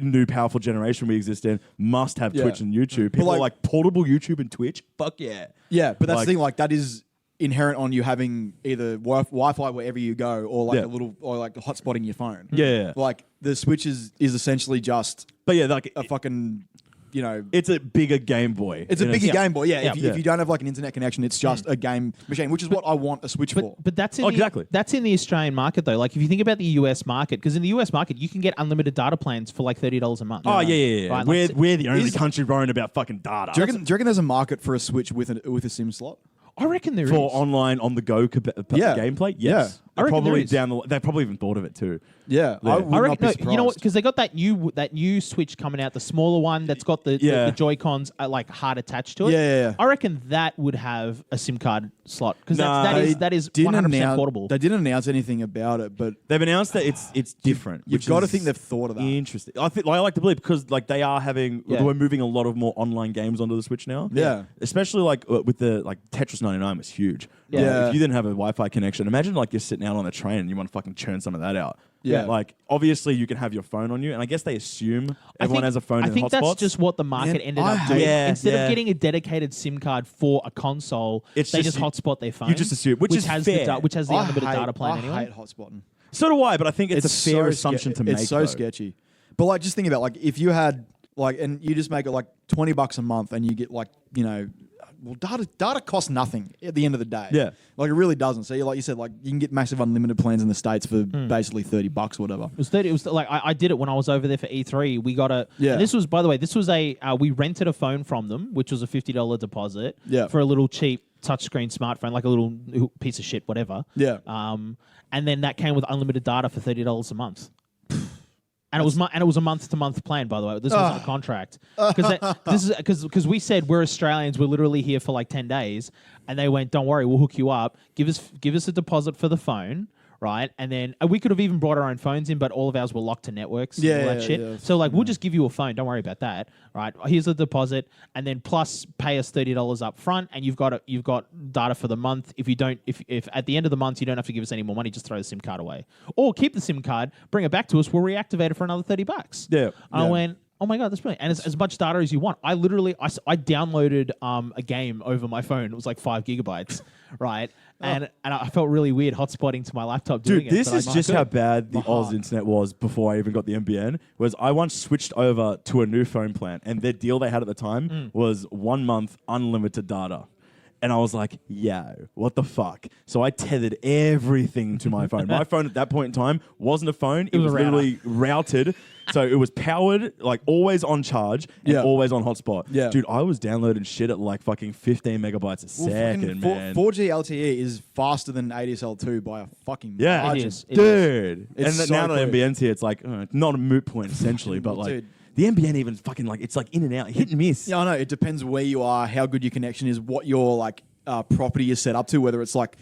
new powerful generation we exist in, must have Twitch and YouTube. People are like, portable YouTube and Twitch? Fuck yeah. Yeah, but that's the thing, like that is inherent on you having either Wi-Fi wherever you go or like a little, or like a hotspot in your phone. Yeah. Like the Switch is essentially just a fucking... You know, it's a bigger Game Boy. It's a bigger Game Boy. Yeah. If you don't have like an internet connection, it's just a game machine, which is what I want a Switch for. But that's in that's in the Australian market though. Like if you think about the US market, because in the US market you can get unlimited data plans for like $30 a month. Oh yeah. Right? We're the only country worrying about fucking data. Do you reckon there's a market for a Switch with a SIM slot? I reckon there is. For online on the go gameplay. Yes. I reckon probably they probably even thought of it too. Yeah. I reckon. You know what? Because they got that new Switch coming out, the smaller one that's got the Joy-Cons like hard attached to it. Yeah. I reckon that would have a SIM card slot because that is 100% portable. They didn't announce anything about it, but they've announced that it's different. You've got to think they've thought of that. Interesting. I like to believe because like they are we're moving a lot of more online games onto the Switch now. Yeah. Especially like with the like Tetris 99 was huge. Yeah. If you didn't have a Wi-Fi connection, imagine like you're sitting sitting out on a train and you want to fucking churn some of that out. Yeah. Like, obviously, you can have your phone on you, and I guess they assume everyone has a phone in hotspots. I think that's just what the market ended up doing. Instead of getting a dedicated SIM card for a console, they just hotspot their phone. You just assume, which is fair. Which has the unlimited data plan anyway. I hate hotspotting. So do I, but I think it's a fair assumption to make. It's so sketchy. But like, just think about like if you had like, and you just make it like $20 a month, and you get like, you know. Well, data costs nothing at the end of the day. Yeah. Like, it really doesn't. So, like you said, like, you can get massive unlimited plans in the States for basically $30 or whatever. It was 30. It was like, I did it when I was over there for E3. We got a... Yeah. And this was, by the way, we rented a phone from them, which was a $50 deposit for a little cheap touchscreen smartphone, like a little piece of shit, whatever. Yeah. And then that came with unlimited data for $30 a month. And it was a month-to-month plan, by the way. This wasn't a contract. Because we said we're Australians, we're literally here for like 10 days, and they went, "Don't worry, we'll hook you up. Give us a deposit for the phone, right? And then we could have even brought our own phones in, but all of ours were locked to networks and all that shit. Yeah. So like, we'll just give you a phone. Don't worry about that, right? Here's the deposit, and then plus pay us $30 up front, and you've got data for the month. If at the end of the month you don't have to give us any more money, just throw the SIM card away, or keep the SIM card, bring it back to us. We'll reactivate it for another $30. Yeah. I went, oh my God, that's brilliant. And it's as much data as you want. I downloaded a game over my phone. It was like 5 gigabytes, right? And I felt really weird hotspotting to my laptop doing it. Dude, this is just how bad the Oz internet was before I even got the NBN. Was I once switched over to a new phone plan, and their deal they had at the time was 1 month unlimited data. And I was like, yo, what the fuck? So I tethered everything to my phone. My phone at that point in time wasn't a phone. It was literally routed. So it was powered, like always on charge and always on hotspot. Yeah. Dude, I was downloading shit at like fucking 15 megabytes a second, man. 4G LTE is faster than ADSL2 by a fucking margin. It Dude. It's and so now that quick. NBN's here, it's like, not a moot point essentially, but like... Dude. The NBN even fucking like, it's like in and out, hit and miss. Yeah, I know. It depends where you are, how good your connection is, what your like property is set up to, whether it's like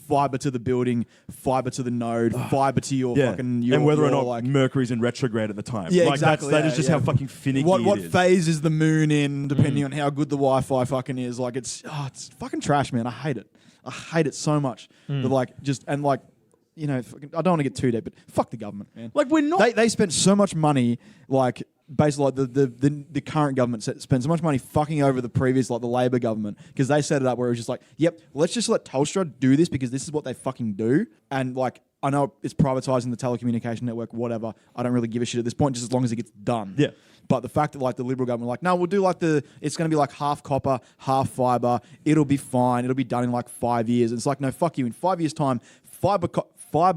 fiber to the building, fiber to the node, fiber to your fucking... and whether or not like, Mercury's in retrograde at the time. Yeah, like exactly. That is just how fucking finicky what it is. phase is the moon in, depending on how good the Wi-Fi fucking is. Like, it's fucking trash, man. I hate it. I hate it so much. But like, you know, I don't want to get too deep, but fuck the government, man. Like, we're not... They spent so much money, like... Basically, like the current government spent so much money fucking over the previous, like the Labor government, because they set it up where it was just like, yep, let's just let Telstra do this because this is what they fucking do. And like, I know it's privatizing the telecommunication network, whatever. I don't really give a shit at this point, just as long as it gets done. Yeah. But the fact that like the Liberal government, like, no, we'll do like it's going to be like half copper, half fiber. It'll be fine. It'll be done in like 5 years. And it's like, no, fuck you. In 5 years' time, fiber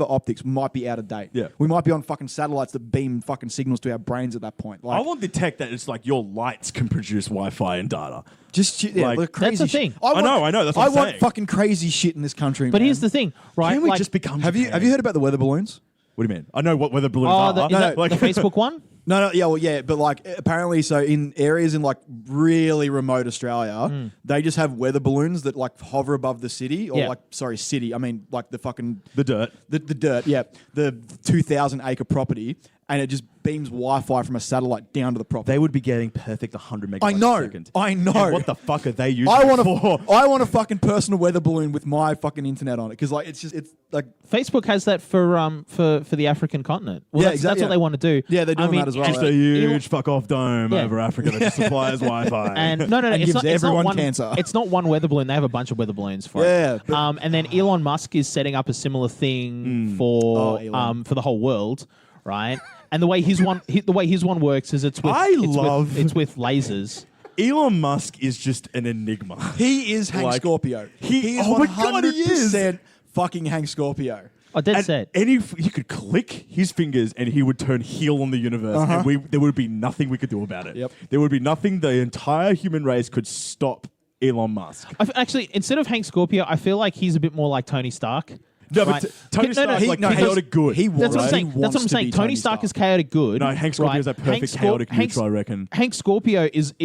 optics might be out of date. Yeah. We might be on fucking satellites that beam fucking signals to our brains at that point. Like, I want the tech that it's like your lights can produce Wi-Fi and data. Just shit, yeah, Like, crazy that's the thing. shit. I know. That's what I I'm want saying. fucking crazy shit in this country. But man. here's the thing, right? Can we like, just become Have you heard about the weather balloons? What do you mean? I know what weather balloons Oh, are. is that like, the Facebook one? No, yeah, well, yeah, but like apparently, so in areas in like really remote Australia, they just have weather balloons that like hover above the city, or city. I mean, like the fucking the dirt. the dirt, yeah, the 2,000 acre property, and it just beams Wi-Fi from a satellite down to the property. They would be getting perfect 100 megabytes I know, a second. I know. And what the fuck are they using I it want for? I want a fucking personal weather balloon with my fucking internet on it, because like it's like Facebook has that for the African continent. Well, Yeah, that's exactly, what they want to do. Yeah, they're doing that as well. Just right? a huge fuck off dome Yeah. over Africa that just supplies Wi-Fi. And no, And it's gives not, everyone it's not one, cancer. It's not one weather balloon. They have a bunch of weather balloons for Yeah, it. but- And then Elon Musk is setting up a similar thing for Elon. for the whole world, right? And the way his one works is it's with lasers. Elon Musk is just an enigma. He is Hank Like, Scorpio. he- is oh my God, he is. 100% fucking Hank Scorpio. Oh, dead And set. you could click his fingers and he would turn heel on the universe, and there would be nothing we could do about it. Yep. There would be nothing. The entire human race could stop Elon Musk. Actually, instead of Hank Scorpio, I feel like he's a bit more like Tony Stark. No, Right. but Tony Stark's like no, chaotic good. he That's what I'm Right. saying. He That's what I'm wants to saying. be Tony Tony Stark is Stark. chaotic good. No, Hank Scorpio is that perfect chaotic neutral, I reckon. Hank Scorpio is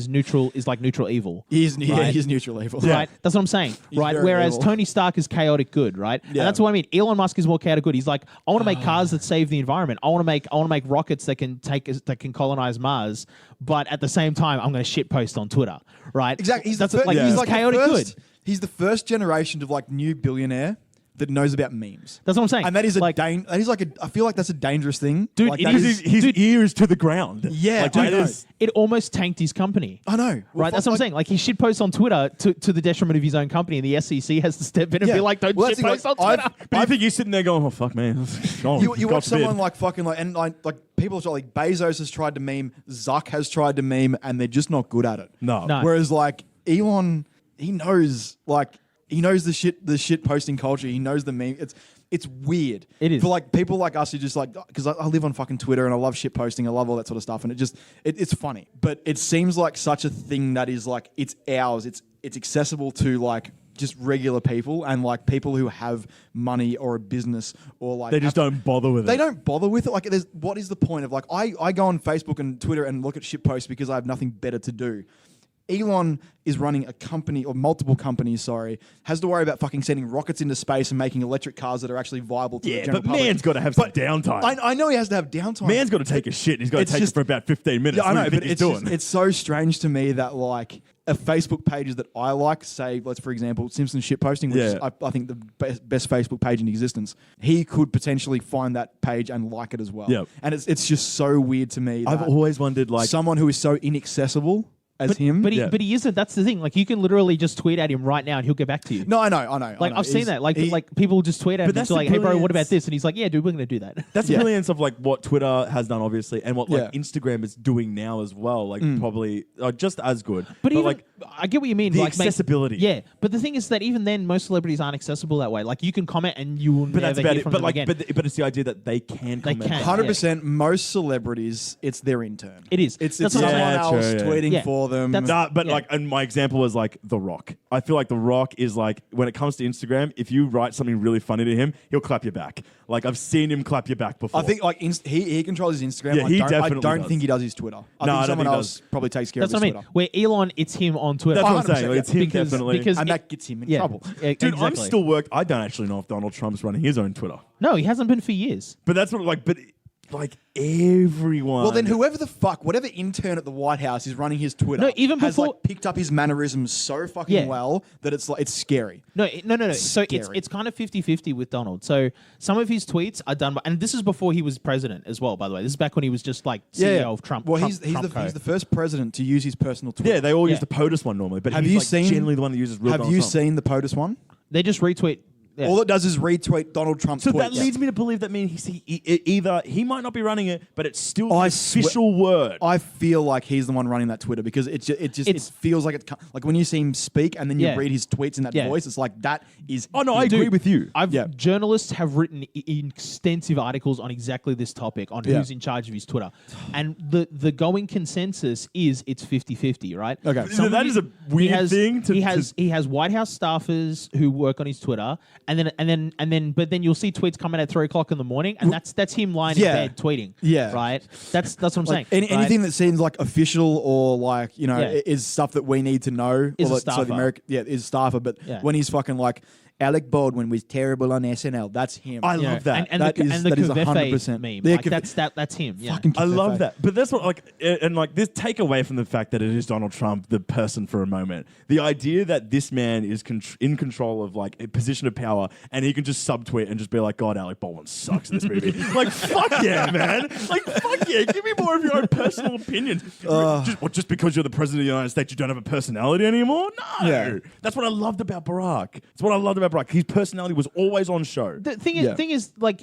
neutral, is like neutral evil. He's Right. he's neutral evil. Right, that's what I'm saying. He's Right, very whereas evil. Tony Stark is chaotic good. Right, and Yeah. that's what I mean. Elon Musk is more chaotic good. He's like, I want to make cars that save the environment. I want to make rockets that can colonize Mars. But at the same time, I'm going to shitpost on Twitter. Right, Exactly. He's that's the like he's he's like chaotic the good. first, He's the first generation of like new billionaire that knows about memes. That's what I'm saying. And that is like, I feel like that's a dangerous thing. Dude, like, it that is- His ear is to the ground. Yeah, like, I that know. is- it almost tanked his company. I know. Right, that's what I'm saying. Like he shit posts on Twitter to the detriment of his own company, and the SEC has to step in and Yeah. be like, "Don't Well, shit that's post like, on Twitter." But you think you're sitting there going, "Oh fuck, man." You watch someone like fucking like people like Bezos has tried to meme, Zuck has tried to meme, and they're just not good at it. No. Whereas like Elon, he knows the shit posting culture. He knows the meme. It's weird. It is. For like people like us who just like, because I live on fucking Twitter and I love shit posting. I love all that sort of stuff, and it's funny. But it seems like such a thing that is like it's ours. It's accessible to like just regular people and like people who have money or a business or like They just don't bother with it. They don't bother with it. Like, what is the point of like I go on Facebook and Twitter and look at shit posts because I have nothing better to do. Elon is running a company or multiple companies, has to worry about fucking sending rockets into space and making electric cars that are actually viable to the general but public. man's got to have some downtime. I know he has to have downtime. Man's got to take a shit. He's got to It's take just- it for about 15 minutes. Yeah, I What do know, you think but he's it's doing? it's so strange to me that like a Facebook pages that I like, say, let's for example, Simpsons shitposting, which is, I think the best Facebook page in existence. He could potentially find that page and like it as well. Yep. And it's just so weird to me. I've that always wondered, like, someone who is so inaccessible as him. But he isn't. That's the thing. Like you can literally just tweet at him right now, and he'll get back to you. No, I know. Like I've seen that. Like people just tweet at him. that's It's the like, "Hey, bro, what about brilliance. this?" And he's like, "Yeah, dude, we're gonna do that." that's the brilliance of like what Twitter has done, obviously, and what like Yeah. Instagram is doing now as well. Like probably just as good. But even like I get what you mean. the like, mate, accessibility. yeah, but the thing is that even then, most celebrities aren't accessible that way. Like you can comment and you will but never that's about hear it. from But them like, again. but it's the idea that they can They comment. can. 100%. Most celebrities, it's their intern. It is. It's That's what someone I'm saying. else Yeah, true, tweeting yeah. for them. That's- Nah, but Yeah. like, and my example was like The Rock. I feel like The Rock is like, when it comes to Instagram, if you write something really funny to him, he'll clap you back. Like I've seen him clap you back before. I think like he controls his Instagram. Yeah, he I definitely don't does. think he does his Twitter. I No, I think don't someone think he else does. probably takes care That's of what I his mean. Twitter. Where Elon, it's him on Twitter. That's what I'm 100%, saying. Like, it's yeah. him definitely. because And it- that gets him in yeah, trouble. e- Dude, exactly. I'm still worked. I don't actually know if Donald Trump's running his own Twitter. No, he hasn't been for years. But that's what like everyone. Well, then whoever the fuck, whatever intern at the White House is running his Twitter, No, even has before- like picked up his mannerisms so fucking Yeah. well that it's like it's scary. No. So Scary. it's kind of 50-50 with Donald. So some of his tweets are done by, and this is before he was president as well, by the way. This is back when he was just like CEO of Trump. Well, Trump, he's Trump Co. the first president to use his personal Twitter. Yeah, they all use Yeah. the POTUS one normally, but Have he's you like seen- generally the one that uses real Have Donald you Trump. seen the POTUS one? They just retweet. Yeah. All it does is retweet Donald Trump's So tweets. that leads me to believe that means either he might not be running it, but it's still the I official word. I feel like he's the one running that Twitter because it It's- feels like like when you see him speak and then you Yeah. read his tweets in that Yeah. voice, it's like that is. Oh no, I Dude, agree with you. Journalists have written extensive articles on exactly this topic, on Yeah. who's in charge of his Twitter. And the going consensus is it's 50-50, right? Okay. So that is a weird thing to- he has White House staffers who work on his Twitter, but then you'll see tweets coming at 3:00 in the morning, and that's him lying Yeah. in bed tweeting. Yeah. Right? That's what I'm saying. Like right? anything that seems like official or like Yeah. is stuff that we need to know. Is or a like, so staffer. the American is a staffer, but Yeah. when he's fucking like Alec Baldwin was terrible on SNL, that's him. I Yeah. love that. And That the is 100%. meme. Yeah, Like, that's him. Yeah. Fucking I love Kefefe. that. But that's what, like, and like this, take away from the fact that it is Donald Trump, the person, for a moment. The idea that this man is in control of like a position of power and he can just subtweet and just be like, God, Alec Baldwin sucks in this movie. Like, fuck yeah, man. Like, fuck yeah. Give me more of your own personal opinions. Just because you're the president of the United States, you don't have a personality anymore? No. Yeah. That's what I loved about Barack. It's what I loved about Barack. His personality was always on show. The thing is, like,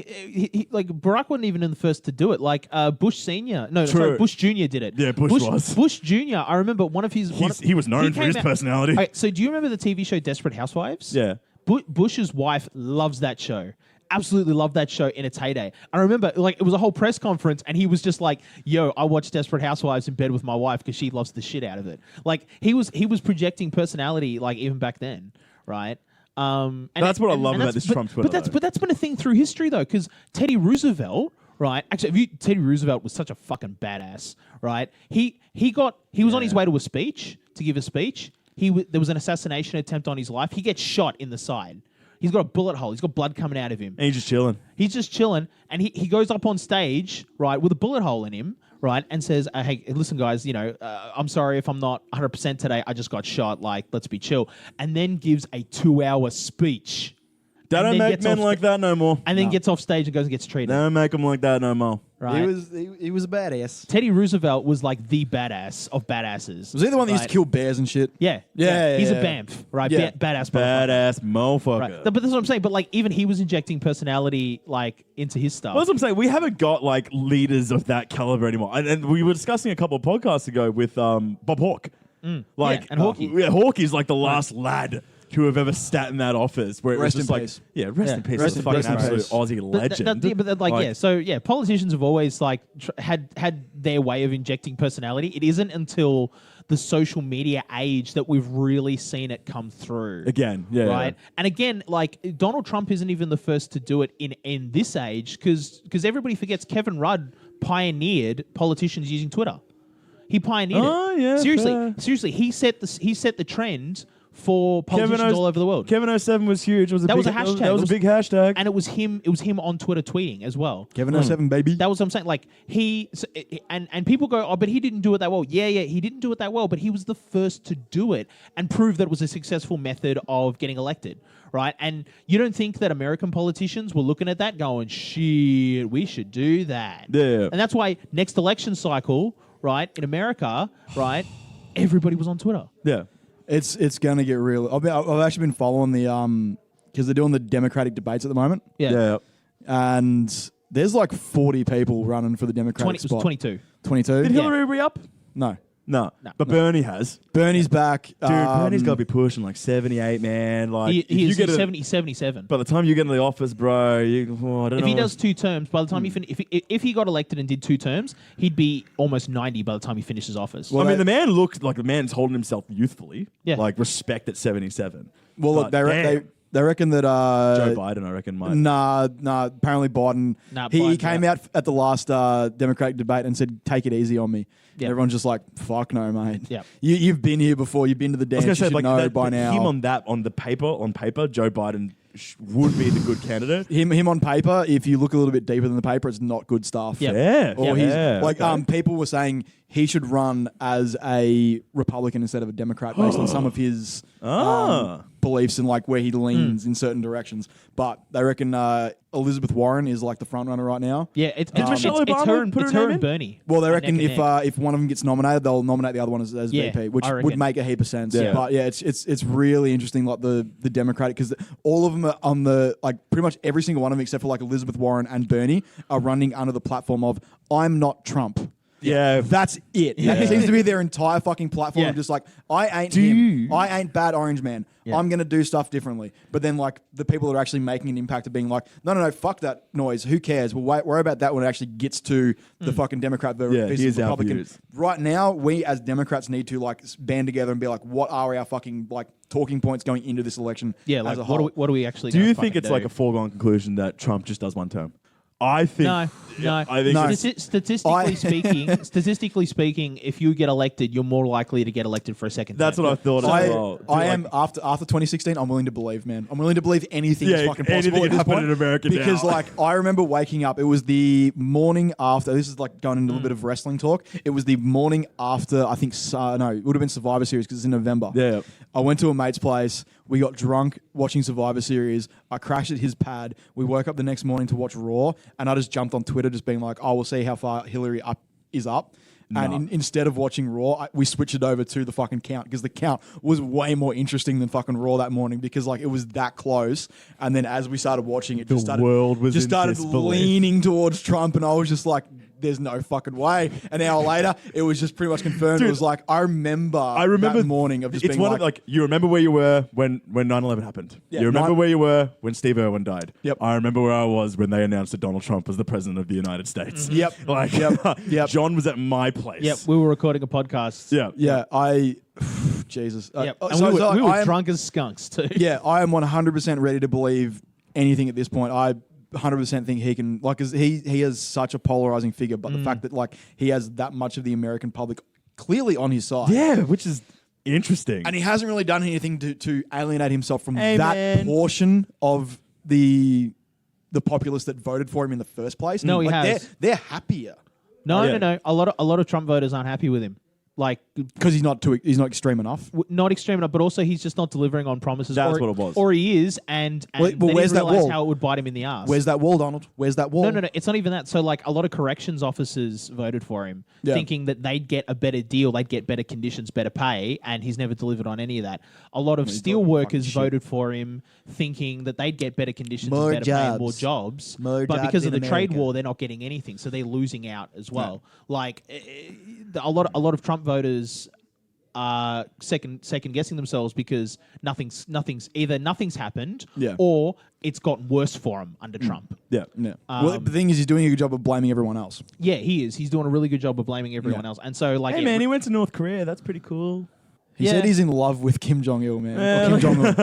like Barack wasn't even the first to do it. Like Bush Senior, True. Bush Junior did it. Yeah, Bush was. Bush Junior. I remember one of his. He was known for his personality. Okay, so do you remember the TV show Desperate Housewives? Yeah. Bush's wife loves that show. Absolutely loved that show in its heyday. I remember, like, it was a whole press conference, and he was just like, "Yo, I watch Desperate Housewives in bed with my wife because she loves the shit out of it." Like, he was projecting personality, like, even back then, right? And That's what I love about that's- this but- Trump Twitter, But that's been a thing through history, though, because Teddy Roosevelt, right? Actually, Teddy Roosevelt was such a fucking badass, right? He was on his way to give a speech. There was an assassination attempt on his life. He gets shot in the side. He's got a bullet hole. He's got blood coming out of him. And he's just chilling. He's just chilling, and he goes up on stage, right, with a bullet hole in him, right, and says, "Hey, listen, guys, I'm sorry if I'm not 100% today. I just got shot. Like, let's be chill." And then gives a 2-hour speech They don't make men like that no more. And then gets off stage and goes and gets treated. They don't make them like that no more. Right? He was a badass. Teddy Roosevelt was like the badass of badasses. Was he the one that used to kill bears and shit? Yeah. He's a BAMF, right? Yeah. Badass Motherfucker. Right. But that's what I'm saying. But like, even he was injecting personality like into his stuff. Well, that's what I'm saying. We haven't got like leaders of that caliber anymore. And we were discussing a couple of podcasts ago with Bob Hawke. Like, and Hawkeye. Hawkeye's like the last lad who have ever sat in that office where it Rest was just in like, peace. rest in peace. Rest He's a in fucking peace. absolute Aussie legend. But politicians have always like had their way of injecting personality. It isn't until the social media age that we've really seen it come through. Again, right? And again, like Donald Trump isn't even the first to do it in this age because everybody forgets Kevin Rudd pioneered politicians using Twitter. He pioneered it. Yeah, seriously, he set the trend for politicians all over the world. Kevin 07 was huge. It was That was a hashtag. That was a big hashtag. And it was him on Twitter tweeting as well. Kevin 07, baby. That was what I'm saying. Like and people go, oh, but he didn't do it that well. Yeah, he didn't do it that well, but he was the first to do it and prove that it was a successful method of getting elected, right? And you don't think that American politicians were looking at that going, shit, we should do that. Yeah. And that's why next election cycle, right, in America, right, everybody was on Twitter. Yeah. It's going to get real. I've actually been following the because they're doing the Democratic debates at the moment. Yeah. And there's like 40 people running for the Democratic spot. 22. 22? Did Hillary re-up? No. No. But Bernie has. Bernie's back. Dude, Bernie's got to be pushing like 78, man. Like he's 77. By the time you get into the office, bro, I don't know. If he does 2 terms, by the time if he got elected and did 2 terms, he'd be almost 90 by the time he finishes office. Well, I mean, the man looks like the man's holding himself youthfully. Yeah. Like respect at 77. Well, look, they reckon that Joe Biden, I reckon, might. Nah. Apparently, Biden. He came out at the last Democratic debate and said, "Take it easy on me." Yep. Everyone's just like, "Fuck no, mate." Yep. You've been here before. You've been to the dance. You should know by now. Him on paper, Joe Biden would be the good candidate. Him on paper. If you look a little bit deeper than the paper, it's not good stuff. Yep. Yeah. Or he's people were saying he should run as a Republican instead of a Democrat based on some of his beliefs and like where he leans in certain directions. But they reckon Elizabeth Warren is like the front runner right now. Yeah, it's Michelle Obama put her her name and in? Bernie. Well, they reckon Neck and neck. if one of them gets nominated, they'll nominate the other one as VP, which would make a heap of sense. Yeah. But yeah, it's really interesting, like the Democratic, because all of them are on the like pretty much every single one of them except for like Elizabeth Warren and Bernie are running under the platform of I'm not Trump. Yeah. That's it. Yeah. That seems to be their entire fucking platform. Yeah. Just like, I ain't him. I ain't bad orange man. Yeah. I'm going to do stuff differently. But then, like, the people that are actually making an impact are being like, no, fuck that noise. Who cares? We'll worry about that when it actually gets to the fucking Democrat versus Republican. views. Right now, we as Democrats need to, like, band together and be like, what are our fucking, like, talking points going into this election Yeah, like as a whole? what are we actually Do gonna you think fucking it's do? like a foregone conclusion that Trump just does one term? I think No. I think it's- Statistically speaking, if you get elected, you're more likely to get elected for a second that's term. what I thought as well. I am after 2016. I'm willing to believe, man. I'm willing to believe anything is fucking possible anything at can this happen point. in America because, now. like, I remember waking up. It was the morning after. This is like going into a little bit of wrestling talk. It was the morning after. I think it would have been Survivor Series because it's in November. Yeah. I went to a mate's place. We got drunk watching Survivor Series. I crashed at his pad. We woke up the next morning to watch Raw, and I just jumped on Twitter, just being like, "Oh, we'll see how far Hillary is up." And instead of watching Raw, we switched it over to the fucking count because the count was way more interesting than fucking Raw that morning because like it was that close. And then as we started watching it, world was in started disbelief. leaning towards Trump, and I was just like, "There's no fucking way." An hour later, it was just pretty much confirmed. Dude, it was like I remember that morning of just it's being one like, of you remember where you were when 9/11 happened. Yeah, you remember where you were when Steve Irwin died. Yep. I remember where I was when they announced that Donald Trump was the president of the United States. Yep. Like Yep. John was at my place. Yep, we were recording a podcast. yeah, Jesus. Yep. So- And so we were I am- drunk as skunks too. Yeah, I am 100% ready to believe anything at this point. I 100% think he can, like, 'cause he is such a polarizing figure, but the fact that, like, he has that much of the American public clearly on his side. Yeah, which is interesting. And he hasn't really done anything to alienate himself from Hey, that man. portion of the populace that voted for him in the first place. No, he like, has. They're happier. No. Yeah. A lot of Trump voters aren't happy with him. Like, because he's not extreme enough. not extreme enough, but also he's just not delivering on promises. That's what it was. Or he is, and Well, they didn't where's that realize wall? how it would bite him in the ass. Where's that wall, Donald? Where's that wall? No. It's not even that. So, like, a lot of corrections officers voted for him, thinking that they'd get a better deal, they'd get better conditions, better pay, and he's never delivered on any of that. A lot of steel workers voted for him, thinking that they'd get better conditions, More better pay, and more jobs. jobs. More but jobs because of in the trade America. war, they're not getting anything, so they're losing out as well. Like, a lot of Trump voters second guessing themselves because nothing's happened, or it's gotten worse for him under Trump. Yeah. Well, the thing is, he's doing a good job of blaming everyone else. Yeah, he is. He's doing a really good job of blaming everyone else. And so, like, Hey, man, he went to North Korea. That's pretty cool. He said he's in love with Kim Jong-il, man. Yeah, Or Kim Jong-un.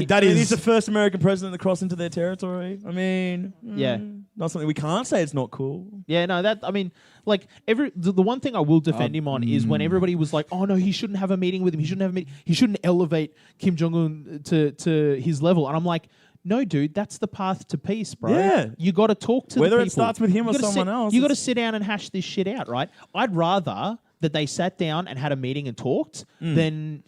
That is. He's the first American president to cross into their territory. I mean, not something we can't say it's not cool. Yeah, no, like the one thing I will defend him on is when everybody was like, "Oh no, he shouldn't have a meeting with him. He shouldn't elevate Kim Jong Un to his level." And I'm like, no, dude, that's the path to peace, bro. Yeah. You got to talk to whether the it people. starts with him or someone else. You got to sit down and hash this shit out, right? I'd rather that they sat down and had a meeting and talked than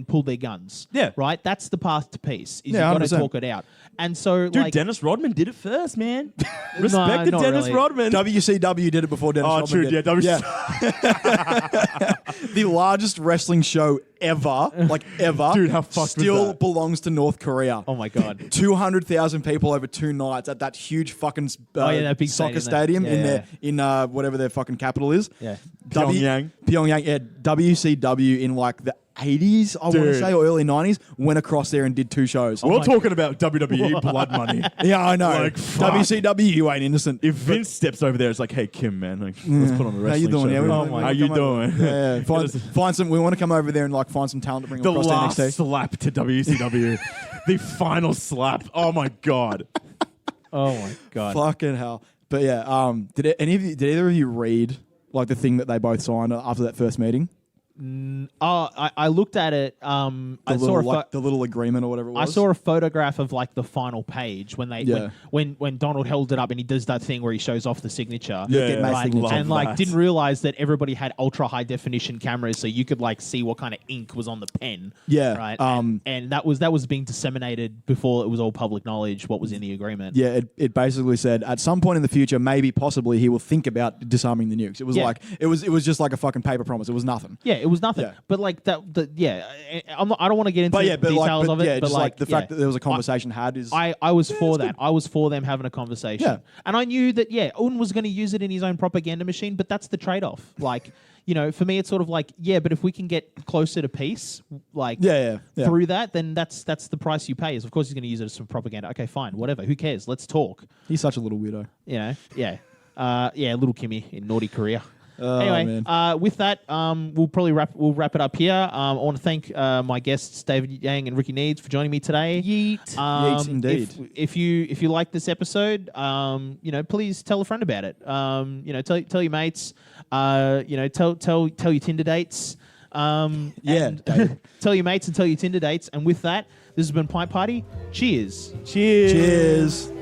pulled their guns. Yeah. Right? That's the path to peace. Is Yeah, you got to 100%. talk it out. And so, Dude, like, Dennis Rodman did it first, man. Respect to not Dennis really. Rodman. WCW did it before Dennis Rodman true. did. Yeah, The largest wrestling show ever, Dude, how fucked was still that? belongs to North Korea. oh my God. 200,000 people over 2 nights at that huge fucking that big soccer stadium there. in whatever their fucking capital is. Yeah. Pyongyang. Pyongyang. Yeah, WCW in like the 80s, I want to Dude. say, or early 90s, went across there and did 2 shows. We're talking about WWE blood money. Yeah, I know. Like, fuck. WCW, you ain't innocent. If Vince steps over there, it's like, hey, Kim, man, like, let's put on a How you wrestling doing? show. Yeah, bro. How you doing? Yeah, find some. We want to come over there and like find some talent to bring The across last to NXT. slap to WCW. The final slap. Oh, my God. Oh my God. Fucking hell! But yeah, did either of you read like the thing that they both signed after that first meeting? I looked at it. I saw The little agreement or whatever it was. I saw a photograph of like the final page when they when Donald held it up and he does that thing where he shows off the signature. Get my Right? signature. And like that. didn't realize that everybody had ultra high definition cameras, so you could like see what kind of ink was on the pen. Yeah, Right. And that was being disseminated before it was all public knowledge what was in the agreement. Yeah, it basically said at some point in the future, maybe possibly he will think about disarming the nukes. It was like it was just like a fucking paper promise. It was nothing. Yeah, it was nothing. Yeah. But like that, I don't want to get into the details of it. But just like the fact that there was a conversation had is. I was for that. I was for them having a conversation. Yeah. And I knew that, Un was going to use it in his own propaganda machine, but that's the trade-off. Like, for me, it's sort of like, but if we can get closer to peace, like, through that, then that's the price you pay. Is of course he's going to use it as some propaganda. Okay, fine, whatever. Who cares? Let's talk. He's such a little weirdo. Little Kimmy in naughty Korea. Oh, Anyway, man. with that, we'll wrap it up here. I want to thank my guests David Yang and Ricki Needs for joining me today. Yeet. Yeet, indeed. If you like this episode, please tell a friend about it. Tell your mates. Tell your Tinder dates. David. Tell your mates and tell your Tinder dates. And with that, this has been Pint Party. Cheers. Cheers.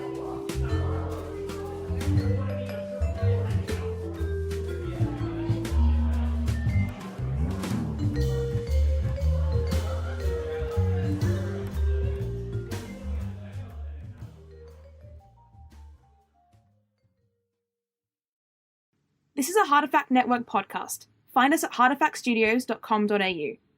This is a Heartifact Network podcast. Find us at heartifact.studios.com.au.